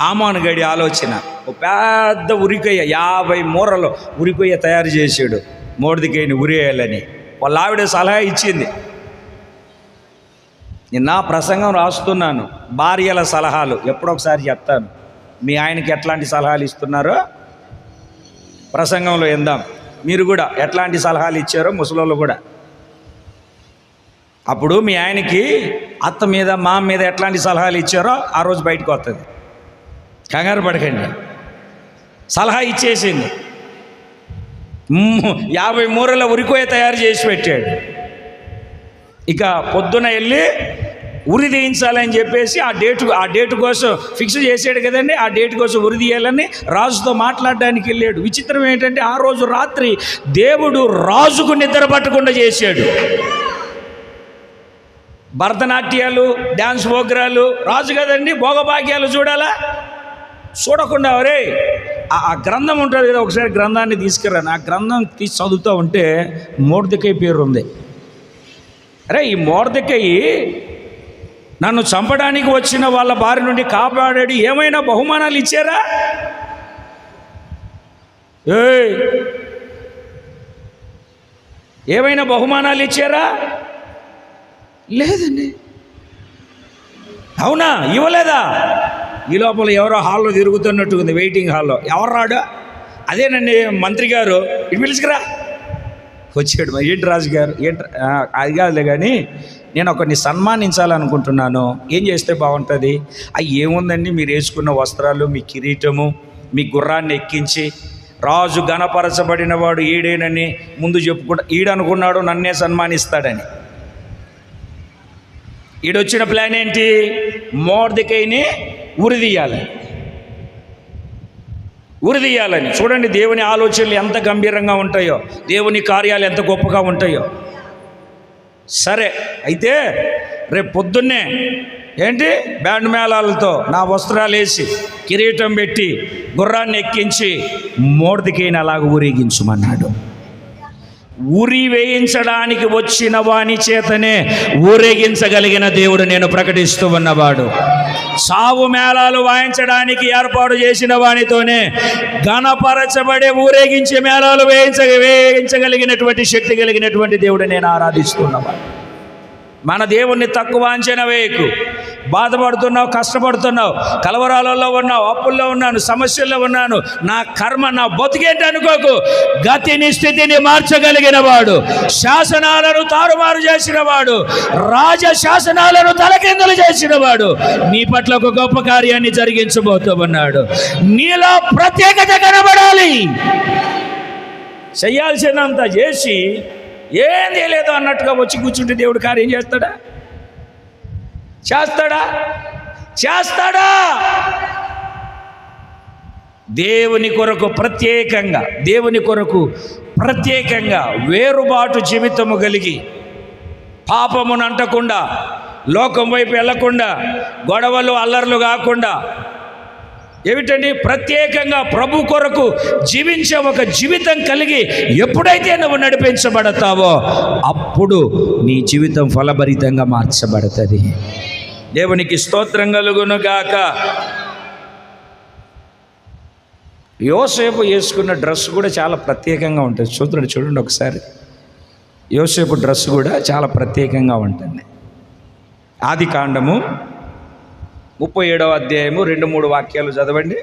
హామాను గడి ఆలోచన. ఒక పెద్ద ఉరికొయ్య 50 మూరలు ఉరికొయ్య తయారు చేశాడు మొర్దెకైని ఉరేయాలని. వాళ్ళ ఆవిడ సలహా ఇచ్చింది. నిన్న ప్రసంగం రాస్తున్నాను, భార్యల సలహాలు ఎప్పుడొకసారి చెప్తాను. మీ ఆయనకి ఎట్లాంటి సలహాలు ఇస్తున్నారో ప్రసంగంలో విందాం. మీరు కూడా ఎట్లాంటి సలహాలు ఇచ్చారో ముసలోళ్ళు కూడా. అప్పుడు మీ ఆయనకి అత్త మీద మా మీద ఎట్లాంటి సలహాలు ఇచ్చారో ఆ రోజు బయటకు వస్తుంది. కంగారు పడకండి. సలహా ఇచ్చేసింది. 50 మూరల ఉరికోయ తయారు చేసి పెట్టాడు. ఇక పొద్దున వెళ్ళి ఉరి తీయించాలని చెప్పేసి ఆ డేటు కోసం ఫిక్స్ చేసాడు కదండి. ఆ డేట్ కోసం ఉరి తీయాలని రాజుతో మాట్లాడడానికి వెళ్ళాడు. విచిత్రం ఏంటంటే ఆ రోజు రాత్రి దేవుడు రాజుకు నిద్ర పట్టకుండా చేశాడు. భరతనాట్యాలు, డ్యాన్స్ ప్రోగ్రాలు, రాజు కదండి, భోగభాగ్యాలు చూడకుండా ఒరే ఆ గ్రంథం ఉంటుంది కదా, ఒకసారి గ్రంథాన్ని తీసుకురాను. ఆ గ్రంథం తీసి చదువుతూ ఉంటే మొర్దెకై పేరు ఉంది. అరే ఈ మొర్దెకై నన్ను చంపడానికి వచ్చిన వాళ్ళ బారి నుండి కాపాడాడు, ఏమైనా బహుమానాలు ఇచ్చారా? ఏమైనా బహుమానాలు ఇచ్చారా? లేదండి. అవునా, ఇవ్వలేదా? ఈ లోపల ఎవరో హాల్లో తిరుగుతున్నట్టుంది, వెయిటింగ్ హాల్లో. ఎవరు రాడు? అదేనండి మంత్రి గారు, ఇటు పిలుచుకురా. వచ్చాడు. ఏంటి రాజు గారు, ఏంటి? అది కాదులే కానీ నేను ఒకరిని సన్మానించాలనుకుంటున్నాను, ఏం చేస్తే బాగుంటుంది? ఏముందండి, మీరు వేసుకున్న వస్త్రాలు, మీ కిరీటము, మీ గుర్రాన్ని ఎక్కించి రాజు గణపరచబడిన వాడు ఈడేనని ముందు చెప్పుకుంటా. ఈడనుకున్నాడు నన్నే సన్మానిస్తాడని. ఈడొచ్చిన ప్లాన్ ఏంటి? మొర్దెకైని ఉరిదీయాలని. చూడండి దేవుని ఆలోచనలు ఎంత గంభీరంగా ఉంటాయో, దేవుని కార్యాలు ఎంత గొప్పగా ఉంటాయో. సరే, అయితే రేపు పొద్దున్నే ఏంటి బ్యాండ్ మేళాలతో నా వస్త్రాలు వేసి కిరీటం పెట్టి గుర్రాన్ని ఎక్కించి మొర్దెకైని అలాగ ఊరేగించమన్నాడు. ఉరి వేయించడానికి వచ్చిన వాని చేతనే ఊరేగించగలిగిన దేవుడు నేను ప్రకటిస్తూ ఉన్నవాడు. సావు మేళాలు వాయించడానికి ఏర్పాటు చేసిన వానితోనే గణపరచబడే ఊరేగించే మేళాలు వేయించగలిగినటువంటి శక్తి కలిగినటువంటి దేవుడు నేను ఆరాధిస్తున్నవాడు. మన దేవుణ్ణి తక్కువ అంచనా వేయకు. బాధపడుతున్నావు, కష్టపడుతున్నావు, కలవరాలలో ఉన్నావు, అప్పుల్లో ఉన్నాను, సమస్యల్లో ఉన్నాను, నా కర్మ, నా బతుకేంటి అనుకోకు. గతిని స్థితిని మార్చగలిగిన వాడు, శాసనాలను తారుమారు చేసిన వాడు, రాజ శాసనాలను తలకిందులు చేసిన వాడు నీ పట్ల ఒక గొప్ప కార్యాన్ని జరిగించబోతూ ఉన్నాడు. నీలో ప్రత్యేకత కనబడాలి. చెయ్యాల్సినంత చేసి ఏం చేయలేదు అన్నట్టుగా వచ్చి కూర్చుంటే దేవుడు కార్యం చేస్తాడా? దేవుని కొరకు ప్రత్యేకంగా వేరుబాటు జీవితము కలిగి, పాపమును అంటకుండా, లోకం వైపు వెళ్లకుండా, గొడవలు అల్లర్లు కాకుండా, ఏమిటండి ప్రత్యేకంగా ప్రభు కొరకు జీవించే ఒక జీవితం కలిగి ఎప్పుడైతే నువ్వు నడిపించబడతావో అప్పుడు నీ జీవితం ఫలభరితంగా మార్చబడుతుంది. దేవునికి స్తోత్రం కలుగును గాక. యోసేపు వేసుకున్న డ్రెస్ కూడా చాలా ప్రత్యేకంగా ఉంటుంది. చూడండి ఒకసారి. యోసేపు డ్రెస్ కూడా చాలా ప్రత్యేకంగా ఉంటుంది. ఆది కాండము 37వ అధ్యాయము 2-3 వాక్యాలు చదవండి.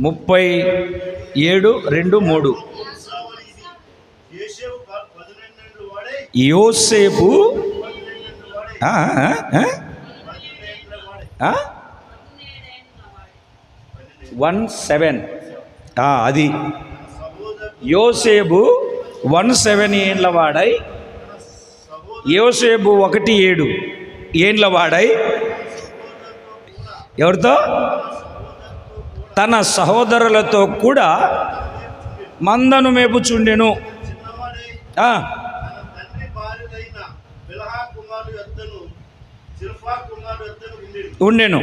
37:2-3 యోసేపు 17 అది యోసేపు 17 ఏండ్ల వాడై, యోసేపు 17 ఏండ్ల వాడై ఎవరితో? తన సహోదరులతో కూడా మందను మేపుచుండెను. ఉండెను.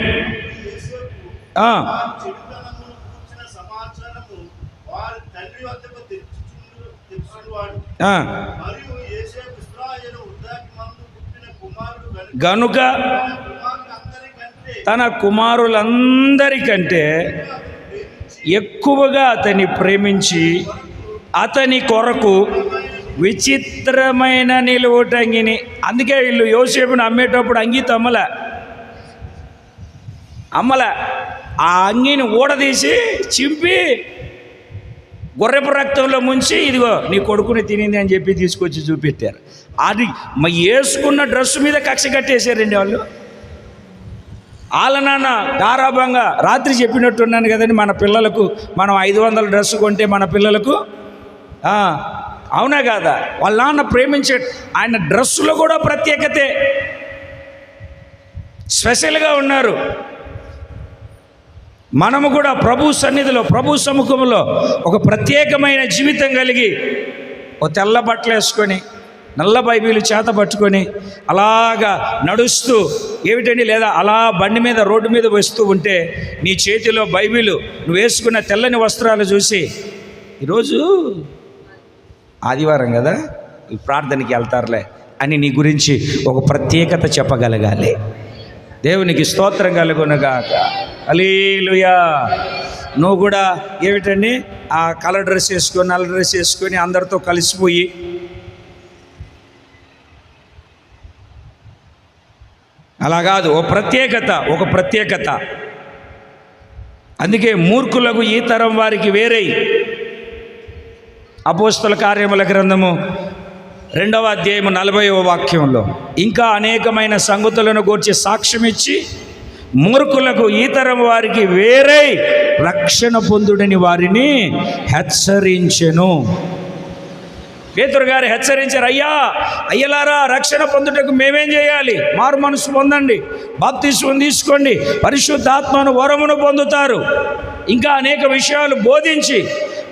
గనుక తన కుమారులందరికంటే ఎక్కువగా అతన్ని ప్రేమించి అతని కొరకు విచిత్రమైన నిలువుటంగిని. అందుకే వీళ్ళు యోసేపుని అమ్మేటప్పుడు అంగీతో అమ్మల ఆ అంగిని ఊడదీసి చింపి గొర్రెపు రక్తంలో ముంచి ఇదిగో నీ కొడుకుని తినింది అని చెప్పి తీసుకొచ్చి చూపెట్టారు. అది వేసుకున్న డ్రెస్సు మీద కక్ష కట్టేశారండి వాళ్ళు. వాళ్ళ నాన్న గారాభంగా రాత్రి చెప్పినట్టున్నాను కదండి, మన పిల్లలకు మనం 500 డ్రెస్సు కొంటే మన పిల్లలకు అవునా కాదా? వాళ్ళ నాన్న ప్రేమించే ఆయన డ్రెస్సులో కూడా ప్రత్యేకతే, స్పెషల్గా ఉన్నారు. మనము కూడా ప్రభు సన్నిధిలో, ప్రభు సముఖంలో ఒక ప్రత్యేకమైన జీవితం కలిగి ఓ తెల్ల బట్టలు వేసుకొని నల్ల బైబిల్ చేత పట్టుకొని అలాగా నడుస్తూ ఏమిటండి, లేదా అలా బండి మీద రోడ్డు మీద వస్తూ ఉంటే నీ చేతిలో బైబిల్, నువ్వు వేసుకున్న తెల్లని వస్త్రాలు చూసి ఈరోజు ఆదివారం కదా ఈ ప్రార్థనకి వెళ్తారులే అని నీ గురించి ఒక ప్రత్యేకత చెప్పగలగాలి. దేవునికి స్తోత్రం కలుగునగాక. హల్లెలూయా. నువ్వు కూడా ఏమిటండి ఆ కలర్ డ్రెస్ వేసుకొని నల్ల డ్రెస్ వేసుకొని అందరితో కలిసిపోయి అలా కాదు, ఒక ప్రత్యేకత. అందుకే మూర్ఖులకు ఈ తరం వారికి వేరే. అపోస్తల కార్యముల గ్రంథము 2వ అధ్యాయము 40వ వాక్యంలో ఇంకా అనేకమైన సంగతులను గూర్చి సాక్ష్యం ఇచ్చి మూర్ఖులకు ఈ తరం వారికి వేరే రక్షణ పొందుడని వారిని హెచ్చరించెను. పేతురు గారు హెచ్చరించారు, అయ్యలారా రక్షణ పొందుటకు మేమేం చేయాలి? మారు మనసు పొందండి, బాప్తిస్మం తీసుకోండి, పరిశుద్ధాత్మను వరమును పొందుతారు. ఇంకా అనేక విషయాలు బోధించి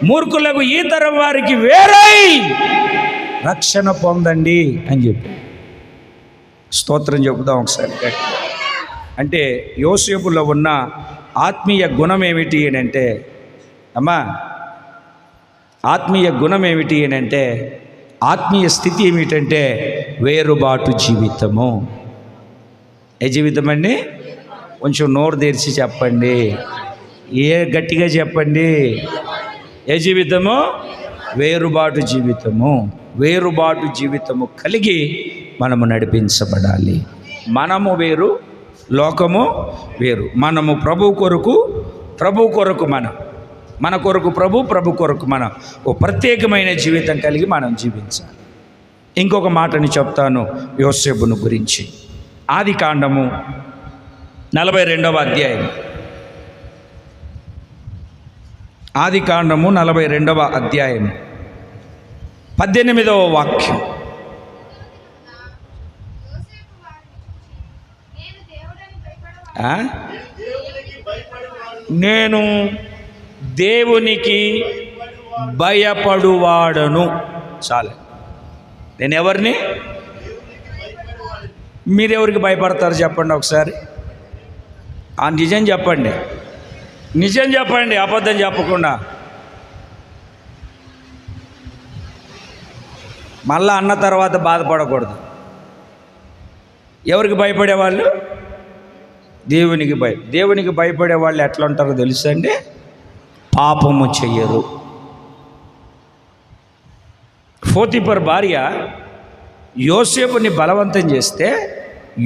మూర్ఖులకు ఈ తరం వారికి వేరే రక్షణ పొందండి అని చెప్పి స్తోత్రం చెబుదాం ఒకసారి. అంటే యోసేపులో ఉన్న ఆత్మీయ గుణం ఏమిటి అని అంటే, ఆత్మీయ గుణం ఏమిటి అని అంటే, ఆత్మీయ స్థితి ఏమిటంటే వేరుబాటు జీవితము. ఏ జీవితం అండి? కొంచెం నోరు తెరిచి చెప్పండి, గట్టిగా చెప్పండి. ఏ జీవితము? వేరుబాటు జీవితము. వేరుబాటు జీవితము కలిగి మనము నడిపించబడాలి. మనము వేరు, లోకము వేరు. మనము ప్రభు కొరకు మన కొరకు ప్రభు కొరకు మనం ఓ ప్రత్యేకమైన జీవితం కలిగి మనం జీవించాలి. ఇంకొక మాటని చెప్తాను యోసేపును గురించి. ఆది కాండము 42వ అధ్యాయం. ఆది కాండము 42వ అధ్యాయం 18వ వాక్యం. నేను దేవునికి భయపడువాడను. చాలు. నేను ఎవరిని? మీరెవరికి భయపడతారు చెప్పండి ఒకసారి. నిజం చెప్పండి, అబద్ధం చెప్పకుండా. మళ్ళా అన్న తర్వాత బాధపడకూడదు. ఎవరికి భయపడేవాళ్ళు? దేవునికి భయపడే వాళ్ళు ఎట్లా ఉంటారో తెలుసా అండి? పాపము చెయ్యరు. పోతీఫర్ భార్య యోసేపుని బలవంతం చేస్తే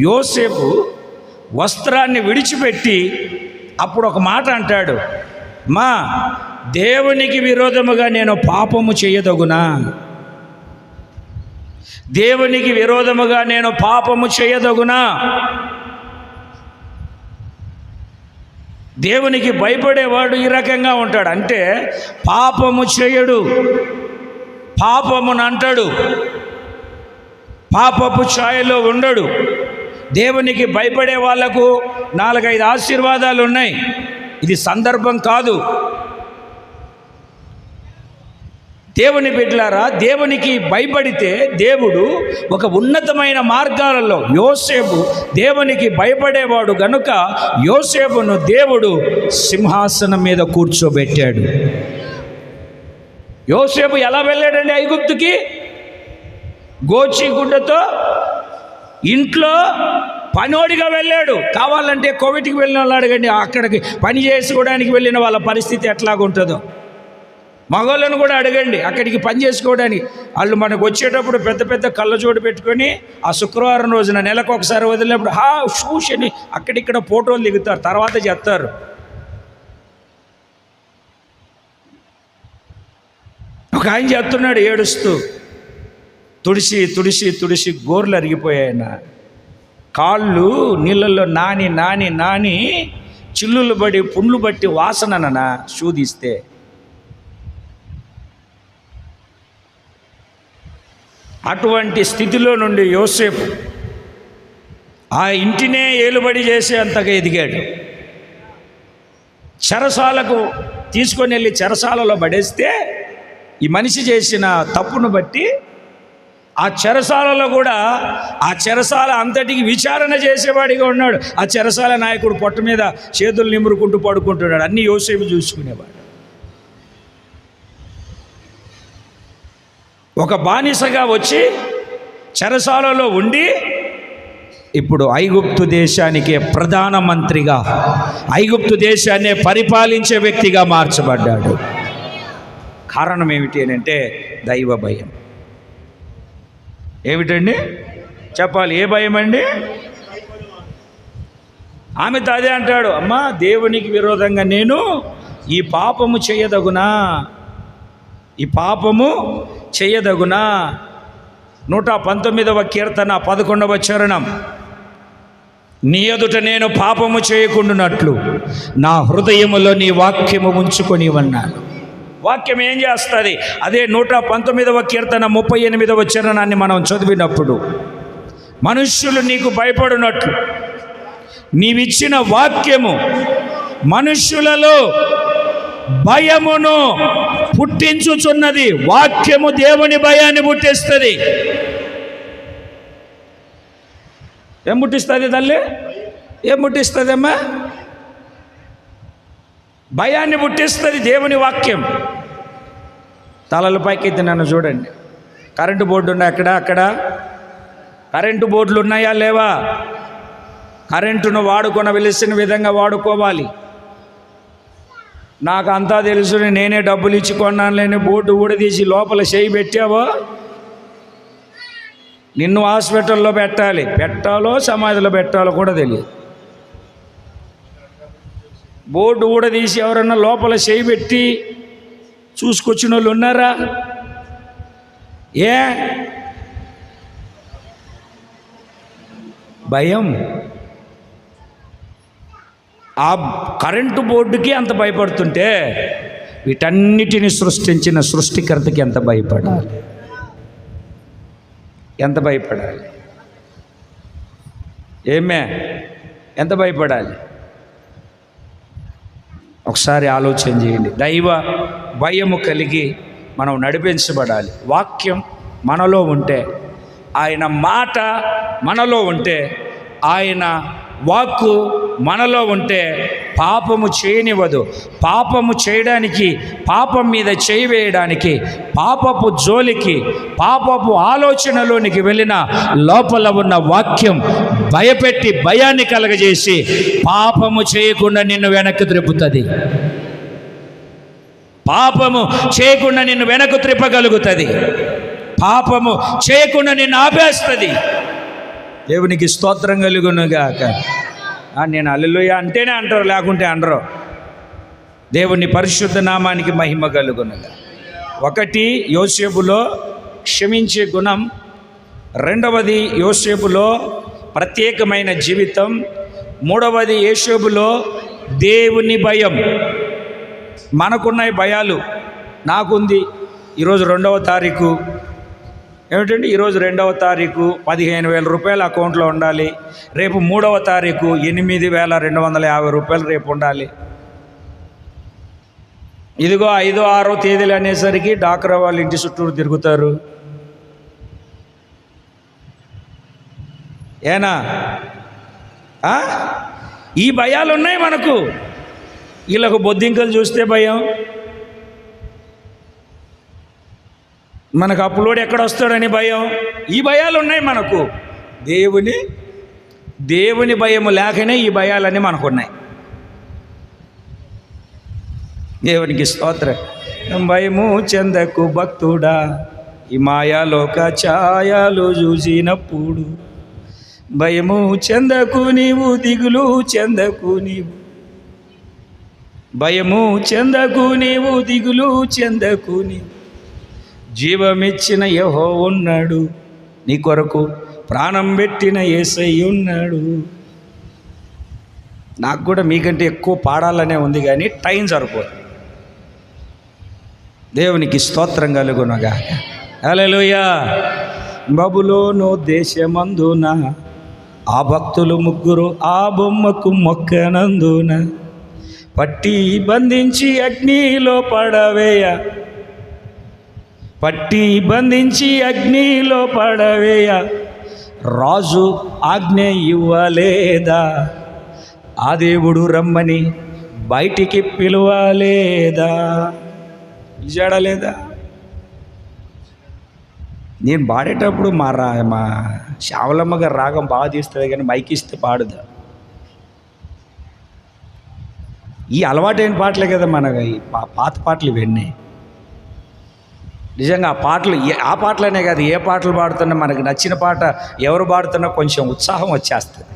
యోసేపు వస్త్రాన్ని విడిచిపెట్టి అప్పుడు ఒక మాట అంటాడు, మా దేవునికి విరోధముగా నేను పాపము చేయదగునా? దేవునికి విరోధముగా నేను పాపము చేయదగునా? దేవునికి భయపడేవాడు ఈ రకంగా ఉంటాడు. అంటే పాపము చేయడు, పాపమును అంటాడు, పాపపు ఛాయలో ఉండడు. దేవునికి భయపడే వాళ్లకు 4-5 ఆశీర్వాదాలు ఉన్నాయి. ఇది సందర్భం కాదు. దేవుని బిడ్డలారా, దేవునికి భయపడితే దేవుడు ఒక ఉన్నతమైన మార్గాలలో, యోసేపు దేవునికి భయపడేవాడు గనుక యోసేపును దేవుడు సింహాసనం మీద కూర్చోబెట్టాడు. యోసేపు ఎలా వెళ్ళాడండి ఐగుప్తుకి? గోచిగుడ్డతో ఇంట్లో పనోడిగా వెళ్ళాడు. కావాలంటే కోవిడ్కి వెళ్ళిన వాళ్ళు అడగండి, అక్కడికి పని చేసుకోవడానికి వెళ్ళిన వాళ్ళ పరిస్థితి ఎట్లాగుంటుందో. మగవాళ్ళను కూడా అడగండి, అక్కడికి పని చేసుకోవడానికి. వాళ్ళు మనకు వచ్చేటప్పుడు పెద్ద పెద్ద కళ్ళజోడు పెట్టుకొని ఆ శుక్రవారం రోజున నెలకు ఒకసారి వదిలినప్పుడు షూషని అక్కడిక్కడ ఫోటోలు దిగుతారు, తర్వాత చేస్తారు. ఒక ఆయన చెప్తున్నాడు ఏడుస్తూ, తుడిసి తుడిసి తుడిసి గోర్లు అరిగిపోయాయన, కాళ్ళు నీళ్ళల్లో నాని నాని నాని చిల్లులు పడి పుండ్లు బట్టి వాసననా షూ తీస్తే. అటువంటి స్థితిలో నుండి యోసేపు ఆ ఇంటినే ఏలుబడి చేసే అంతగా ఎదిగాడు. చెరసాలకు తీసుకొని వెళ్ళి చెరసాలలో పడేస్తే ఈ మనిషి చేసిన తప్పును బట్టి ఆ చెరసాలలో కూడా ఆ చెరసాల అంతటికి విచారణ చేసేవాడిగా ఉన్నాడు. ఆ చెరసాల నాయకుడు పొట్ట మీద చేతులు నిమురుకుంటూ పడుకుంటున్నాడు. అన్నీ యోసేపు చూసుకునేవాడు. ఒక బానిసగా వచ్చి చెరసాలలో ఉండి ఇప్పుడు ఐగుప్తు దేశానికే ప్రధానమంత్రిగా, ఐగుప్తు దేశాన్నే పరిపాలించే వ్యక్తిగా మార్చబడ్డాడు. కారణం ఏమిటి అని అంటే దైవ భయం. ఏమిటండి చెప్పాలి? ఏ భయం అండి? ఆమెతో అదే అంటాడు, అమ్మా దేవునికి విరోధంగా నేను ఈ పాపము చేయదగునా, ఈ పాపము చేయదగునా. 119వ కీర్తన 11వ చరణం, నీ ఎదుట నేను పాపము చేయకుండానట్లు నా హృదయములో నీ వాక్యము ఉంచుకొని ఉన్నాను. వాక్యం ఏం చేస్తుంది? అదే 119వ కీర్తన 38వ చరణాన్ని మనం చదివినప్పుడు, మనుష్యులు నీకు భయపడినట్లు నీవిచ్చిన వాక్యము మనుష్యులలో భయమును పుట్టించుచున్నది. వాక్యము దేవుని భయాన్ని పుట్టిస్తుంది. ఏం పుట్టిస్తుంది తల్లి? ఏం పుట్టిస్తుంది అమ్మా? భయాన్ని పుట్టిస్తుంది దేవుని వాక్యం. తలల పైకెత్తి నన్ను చూడండి. కరెంటు బోర్డు ఉన్నాయి అక్కడ కరెంటు బోర్డులు ఉన్నాయా లేవా? కరెంటును వాడుకొనవలసిన విధంగా వాడుకోవాలి. నాకు అంతా తెలుసు, నేనే డబ్బులు ఇచ్చి కొన్నాను లేని బోర్డు ఊడదీసి లోపల చేయి పెట్టావో నిన్ను హాస్పిటల్లో పెట్టాలో సమాధిలో పెట్టాలో కూడా తెలియదు. బోర్డు ఊడదీసి ఎవరన్నా లోపల చేయి పెట్టి చూసుకొచ్చిన వాళ్ళు ఉన్నారా? ఏ భయం? ఆ కరెంటు బోర్డుకి అంత భయపడుతుంటే వీటన్నిటిని సృష్టించిన సృష్టికర్తకి ఎంత భయపడాలి? ఎంత భయపడాలి? ఏమే ఎంత భయపడాలి? ఒకసారి ఆలోచన చేయండి. దైవ భయము కలిగి మనం నడిపించబడాలి. వాక్యం మనలో ఉంటే, ఆయన మాట మనలో ఉంటే, ఆయన వాక్కు మనలో ఉంటే పాపము చేయనివ్వదు. పాపము చేయడానికి, పాపం మీద చేయి వేయడానికి, పాపపు జోలికి, పాపపు ఆలోచనలోనికి వెళ్ళిన లోపల ఉన్న వాక్యం భయపెట్టి భయాన్ని కలగజేసి పాపము చేయకుండా నిన్ను వెనక్కి త్రిప్పుతుంది. పాపము చేయకుండా నిన్ను వెనక్కు త్రిప్పగలుగుతుంది. పాపము చేయకుండా నిన్ను ఆపేస్తుంది. దేవునికి స్తోత్రం కలుగునుగాక. నేను హల్లెలూయా అంటేనే అంటారు, లేకుంటే అనరు. దేవుని పరిశుద్ధ నామానికి మహిమ కలుగునుగా. ఒకటి, యోసేపులో క్షమించే గుణం. రెండవది, యోసేపులో ప్రత్యేకమైన జీవితం. మూడవది, యోసేపులో దేవుని భయం. మనకున్నాయి భయాలు. నాకుంది. ఈరోజు 2వ తారీఖు ఏమిటండి? ఈరోజు 2వ తారీఖు 15,000 రూపాయలు అకౌంట్లో ఉండాలి. రేపు 3వ తారీఖు 8,250 రూపాయలు రేపు ఉండాలి. ఇదిగో 5, 6 తేదీలు అనేసరికి డాక్రా వాళ్ళ ఇంటి చుట్టూరు తిరుగుతారు. ఏనా? ఈ భయాలు ఉన్నాయి మనకు. వీళ్ళకు బొద్దింకలు చూస్తే భయం. మనకు అప్లోడ్ ఎక్కడ వస్తాడని భయం. ఈ భయాలు ఉన్నాయి మనకు. దేవుని భయము లేకనే ఈ భయాలన్నీ మనకున్నాయి. దేవునికి స్తోత్రం. భయము చెందకు భక్తుడా, ఈ మాయాలోక ఛాయలు చూసినప్పుడు. భయము చెందకు నీవు, దిగులు చెందకు నీవు. భయము చెందకు నీవు, దిగులు చెందకు నీవు. జీవమిచ్చిన యెహోవా ఉన్నాడు, నీ కొరకు ప్రాణం పెట్టిన యేసయ్య ఉన్నాడు. నాకు కూడా మీకంటే ఎక్కువ పాడాలనే ఉంది, కానీ టైం సరిపోదు. దేవునికి స్తోత్రం కలుగునగా. హల్లెలూయా. బబులోను దేశమందున ఆ భక్తులు 3 ఆ బొమ్మకు మొక్కనందున పట్టి బంధించి అగ్నిలో పడవేయ. పట్టి బంధించి అగ్నిలో పడవేయ. రాజు ఆజ్ఞ ఇవ్వలేదా? ఆ దేవుడు రమ్మని బయటికి పిలవలేదా? పిలిచాడలేదా? నేను పాడేటప్పుడు మా శ్యామలమ్మ గారు రాగం బాగా తీస్తుంది, కానీ మైక్ ఇస్తే పాడుదా. ఈ అలవాటైన పాటలే కదా ఈ పాత పాటలు ఇవన్నీ. నిజంగా ఆ పాటలనే కాదు, ఏ పాటలు పాడుతున్నా మనకు నచ్చిన పాట ఎవరు పాడుతున్నా కొంచెం ఉత్సాహం వచ్చేస్తుంది.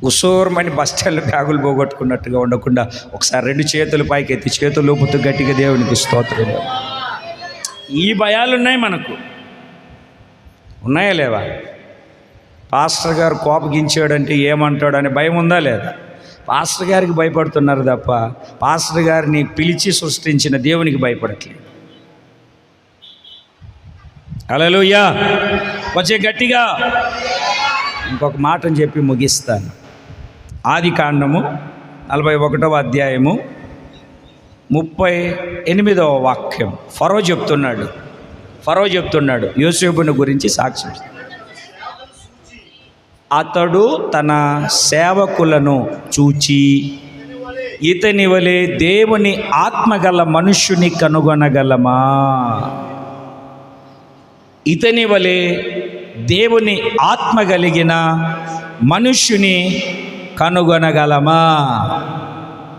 ఉసూరమని బస్ స్టాండ్లో బ్యాగులు పోగొట్టుకున్నట్టుగా ఉండకుండా ఒకసారి 2 చేతులు పైకి ఎత్తి చేతులు ఊపుతూ గట్టిగా దేవునికి స్తోత్రం. ఈ భయాలు ఉన్నాయి మనకు. ఉన్నాయా లేవా? పాస్టర్ గారు కోపగించాడంటే ఏమంటాడు అనే భయం ఉందా లేదా? పాస్టర్ గారికి భయపడుతున్నారు తప్ప పాస్టర్ గారిని పిలిచి సృష్టించిన దేవునికి భయపడట్లేదు. హల్లెలూయా. వచ్చే గట్టిగా ఇంకొక మాటని చెప్పి ముగిస్తాను. ఆదికాండము 41వ అధ్యాయము 38వ వాక్యం. ఫరో చెప్తున్నాడు యోసేపుని గురించి సాక్ష్యం. అతడు తన సేవకులను చూచి ఇతని వలె దేవుని ఆత్మగల మనుష్యుని కనుగొనగలమా? ఇతని వలె దేవుని ఆత్మ కలిగిన మనుష్యుని కనుగొనగలమా?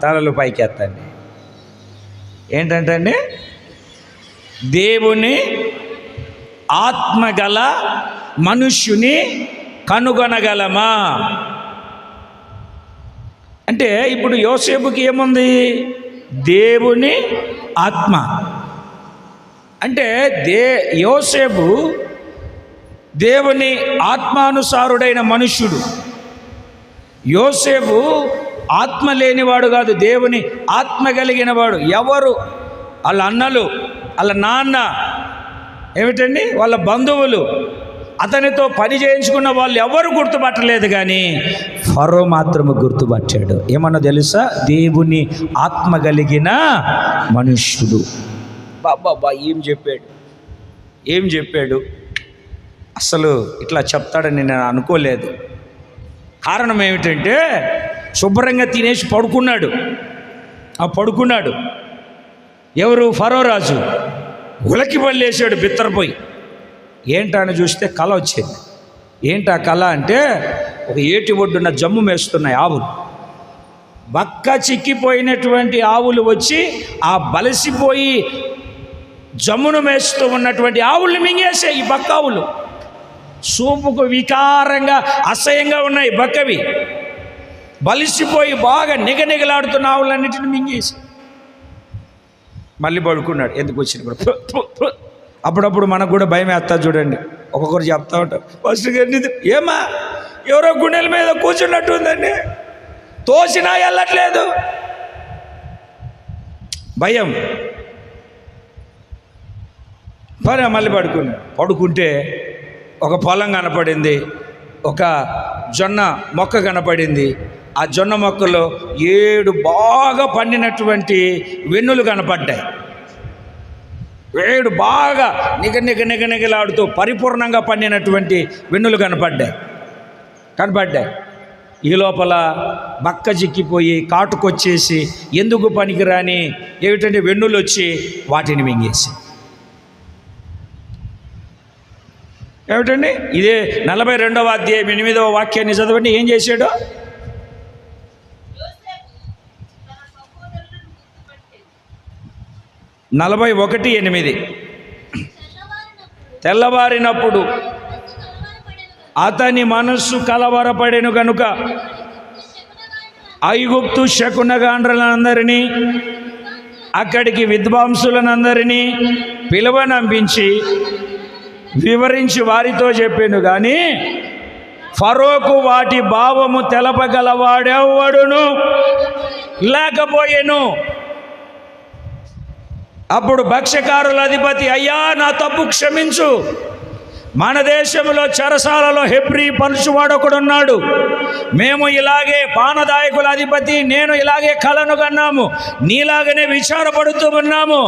తలలు పైకెత్తండి. ఏంటంటే దేవుని ఆత్మగల మనుష్యుని కనుగొనగలమా అంటే ఇప్పుడు యోసేపుకి ఏముంది? దేవుని ఆత్మ. అంటే యోసేపు దేవుని ఆత్మానుసారుడైన మనుష్యుడు. యోసేపు ఆత్మ లేనివాడు కాదు, దేవుని ఆత్మ కలిగిన వాడు. ఎవరు? వాళ్ళ అన్నలు, వాళ్ళ నాన్న, ఏమిటండి వాళ్ళ బంధువులు, అతనితో పని చేయించుకున్న వాళ్ళు ఎవరు గుర్తుపట్టలేదు, కానీ ఫరో మాత్రము గుర్తుపట్టాడు. ఏమన్నా తెలుసా? దేవుని ఆత్మ కలిగిన మనుష్యుడు. బాబా ఏం చెప్పాడు అసలు ఇట్లా చెప్తాడని నేను అనుకోలేదు. కారణం ఏమిటంటే శుభ్రంగా తినేసి పడుకున్నాడు. పడుకున్నాడు ఎవరు? ఫరో రాజు. ఉలకి పళ్ళేసాడు బిత్తరపోయి. ఏంటని చూస్తే కళ వచ్చింది. ఏంటి ఆ కళ అంటే, ఒక ఏటి ఒడ్డున జమ్ము మేస్తున్నాయి ఆవులు. బక్క చిక్కిపోయినటువంటి ఆవులు వచ్చి ఆ బలసిపోయి జమ్మును మేస్తూ ఉన్నటువంటి ఆవుల్ని మింగేసాయి. ఈ బక్క ఆవులు చూపుకు వికారంగా అసహ్యంగా ఉన్నాయి. బక్కవి బలిసిపోయి బాగా నిగనిగలాడుతున్న ఆవులన్నిటిని మింగేసి మళ్ళీ పడుకున్నాడు. ఎందుకు వచ్చిన కూడా అప్పుడప్పుడు మనకు కూడా భయం వేస్తా చూడండి. ఒక్కొక్కరు చెప్తా ఉంటారు, ఫస్ట్ గారిని ఏమా ఎవరో గుండెల మీద కూర్చున్నట్టు ఉందండి, తోసినా వెళ్ళట్లేదు, భయం. మళ్ళీ పడుకుంటే ఒక పొలం కనపడింది, ఒక జొన్న మొక్క కనపడింది. ఆ జొన్న మొక్కలో 7 బాగా పండినటువంటి వెన్నులు కనపడ్డాయి. 7 బాగా నిగనిగలాడుతూ పరిపూర్ణంగా పండినటువంటి వెన్నులు కనపడ్డాయి. ఈ లోపల బక్క చిక్కిపోయి కాటుకొచ్చేసి ఎందుకు పనికిరాని ఏమిటంటే వెన్నులు వచ్చి వాటిని మింగేసి. ఏమిటండి ఇదే 42వ అధ్యాయం 8వ వాక్యాన్ని చదవండి. ఏం చేశాడు? 41:8 తెల్లవారినప్పుడు అతని మనస్సు కలవరపడెను గనుక ఐగుప్తు శకునగాండ్రులందరినీ అక్కడికి విద్వాంసులనందరినీ పిలువనంపించి వివరించి వారితో చెప్పాను. కానీ ఫరోకు వాటి భావము తెలపగలవాడెవడును లేకపోయెను. అప్పుడు భక్ష్యకారుల అధిపతి, అయ్యా నా తప్పు క్షమించు, మన దేశంలో చెరసాలలో హెబ్రీ పలుచువాడొకడున్నాడు, మేము ఇలాగే పానదాయకుల అధిపతి నేను ఇలాగే కలను కన్నాము, నీలాగనే విచారపడుతూ ఉన్నాము.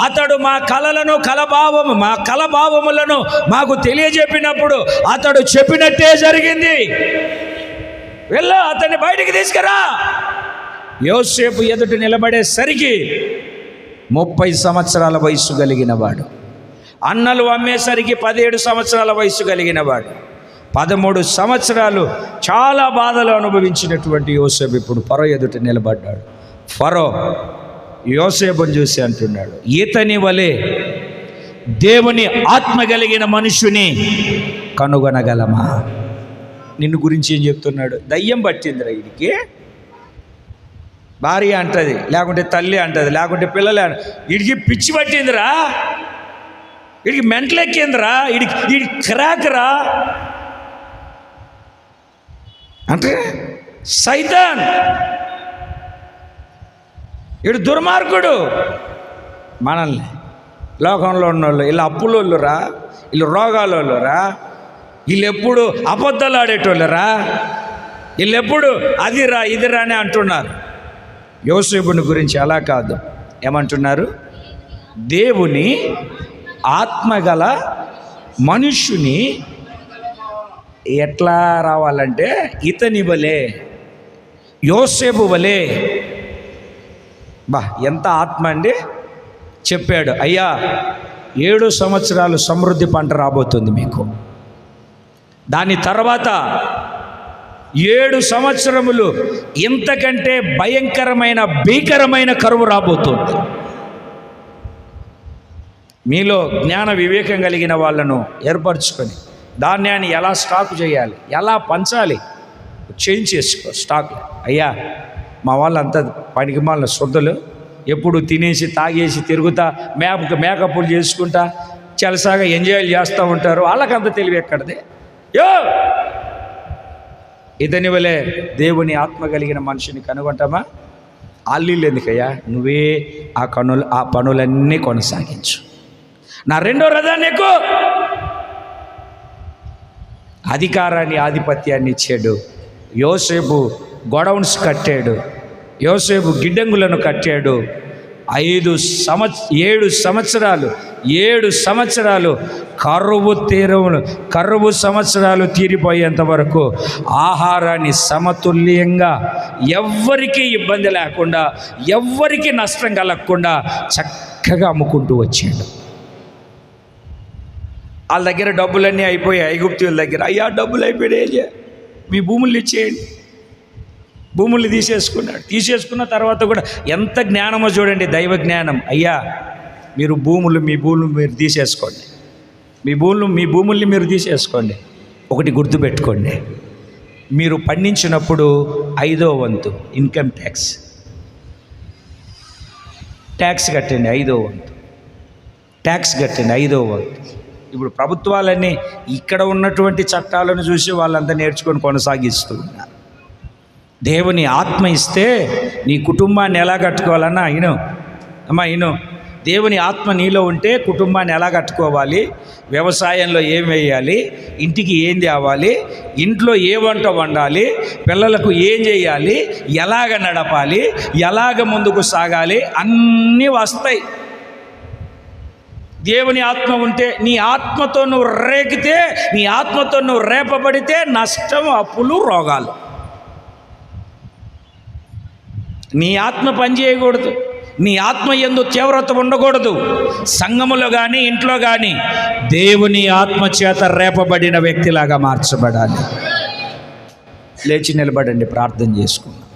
అతడు మా కలభావములను మాకు తెలియజెప్పినప్పుడు అతడు చెప్పినట్టే జరిగింది. వెళ్ళా అతన్ని బయటికి తీసుకురా. యోసేపు ఎదుట నిలబడేసరికి 30 సంవత్సరాల వయసు కలిగిన వాడు, అన్నలు అమ్మేసరికి 17 సంవత్సరాల వయసు కలిగిన వాడు, 13 సంవత్సరాలు చాలా బాధలు అనుభవించినటువంటి యోసేపు ఇప్పుడు ఫరో ఎదుట నిలబడ్డాడు. ఫరో యోసేపుని చూసి అంటున్నాడు, ఇతని వలె దేవుని ఆత్మ కలిగిన మనుషుని కనుగొనగలమా? నిన్ను గురించి ఏం చెప్తున్నాడు? దయ్యం పట్టిందిరా వీడికి, భార్య అంటది, లేకుంటే తల్లి అంటది, లేకుంటే పిల్లలే, వీడికి పిచ్చి పట్టిందిరా, వీడికి మెంటలెక్కిందిరా, వీడి క్రాక్రా అంటే సైతాన్, వీడు దుర్మార్గుడు. మనల్ని లోకంలో ఉన్నోళ్ళు వీళ్ళు అప్పులోళ్ళురా, వీళ్ళు రోగాలోళ్ళురా, వీళ్ళు ఎప్పుడు అబద్ధాలు ఆడేటోళ్ళరా, వీళ్ళు ఎప్పుడు అదిరా ఇదిరా అని అంటున్నారు. యోసేపుని గురించి అలా కాదు, ఏమంటున్నారు? దేవుని ఆత్మగల మనుష్యుని ఎట్లా రావాలంటే ఇతని వలే, యోసేపు వలే. ఎంత ఆత్మ అండి. చెప్పాడు, అయ్యా 7 సంవత్సరాలు సమృద్ధి పంట రాబోతుంది మీకు, దాని తర్వాత 7 సంవత్సరములు ఇంతకంటే భీకరమైన కరువు రాబోతుంది. మీలో జ్ఞాన వివేకం కలిగిన వాళ్ళను ఏర్పరచుకొని ధాన్యాన్ని ఎలా స్టాక్ చేయాలి, ఎలా పంచాలి చేంజ్ చేసుకో స్టాక్. అయ్యా మా వాళ్ళంతా పనికిమాలిన శుద్ధులు, ఎప్పుడు తినేసి తాగేసి తిరుగుతా మేకప్లు చేసుకుంటా చలసాగా ఎంజాయ్ చేస్తూ ఉంటారు. వాళ్ళకంత తెలివి ఎక్కడిది? ఇతని వలె దేవుని ఆత్మ కలిగిన మనిషిని కనుగొంటామా? అల్లీలు ఎందుకయ్యా, నువ్వే ఆ పనులన్నీ కొనసాగించు. నా 2వ రథాన్ని ఎక్కువ అధికారాన్ని ఆధిపత్యాన్ని ఇచ్చాడు. యోసేపు గోడౌన్స్ కట్టాడు, యోసేపు గిడ్డంగులను కట్టాడు. 7 సంవత్సరాలు 7 సంవత్సరాలు కరువు సంవత్సరాలు తీరిపోయేంత వరకు ఆహారాన్ని సమతుల్యంగా, ఎవ్వరికీ ఇబ్బంది లేకుండా, ఎవ్వరికీ నష్టం కలగకుండా చక్కగా అమ్ముకుంటూ వచ్చాడు. వాళ్ళ దగ్గర డబ్బులన్నీ అయిపోయాయి. ఐగుప్తుల దగ్గర, అయ్యా డబ్బులు అయిపోయాయి, మీ భూములు ఇచ్చేయండి. భూములు తీసేసుకున్నాడు. తీసేసుకున్న తర్వాత కూడా ఎంత జ్ఞానమో చూడండి, దైవ జ్ఞానం. అయ్యా మీరు మీ భూములు మీరు తీసేసుకోండి, మీ భూముల్ని మీరు తీసేసుకోండి. ఒకటి గుర్తుపెట్టుకోండి, మీరు పండించినప్పుడు 5వ వంతు ఇన్కమ్ ట్యాక్స్ కట్టండి. 5వ వంతు ట్యాక్స్ కట్టండి, 5వ వంతు. ఇప్పుడు ప్రభుత్వాలన్నీ ఇక్కడ ఉన్నటువంటి చట్టాలను చూసి వాళ్ళంతా నేర్చుకొని కొనసాగిస్తూ ఉన్నారు. దేవుని ఆత్మ ఇస్తే నీ కుటుంబాన్ని ఎలా కట్టుకోవాలన్నా ఇను దేవుని ఆత్మ నీలో ఉంటే కుటుంబాన్ని ఎలా కట్టుకోవాలి, వ్యవసాయంలో ఏం వేయాలి, ఇంటికి ఏం తేవాలి, ఇంట్లో ఏ వంట వండాలి, పిల్లలకు ఏం చేయాలి, ఎలాగ నడపాలి, ఎలాగ ముందుకు సాగాలి, అన్నీ వస్తాయి. దేవుని ఆత్మ ఉంటే, నీ ఆత్మతో నువ్వు రేగితే, నీ ఆత్మతో నువ్వు రేపబడితే నష్టం, అప్పులు, రోగాలు. నీ ఆత్మ పనిచేయకూడదు, నీ ఆత్మ యందు తీవ్రత ఉండకూడదు. సంఘములో కానీ ఇంట్లో కానీ దేవుని ఆత్మ చేత రేపబడిన వ్యక్తిలాగా మార్చబడాలి. లేచి నిలబడండి, ప్రార్థన చేసుకుందాం.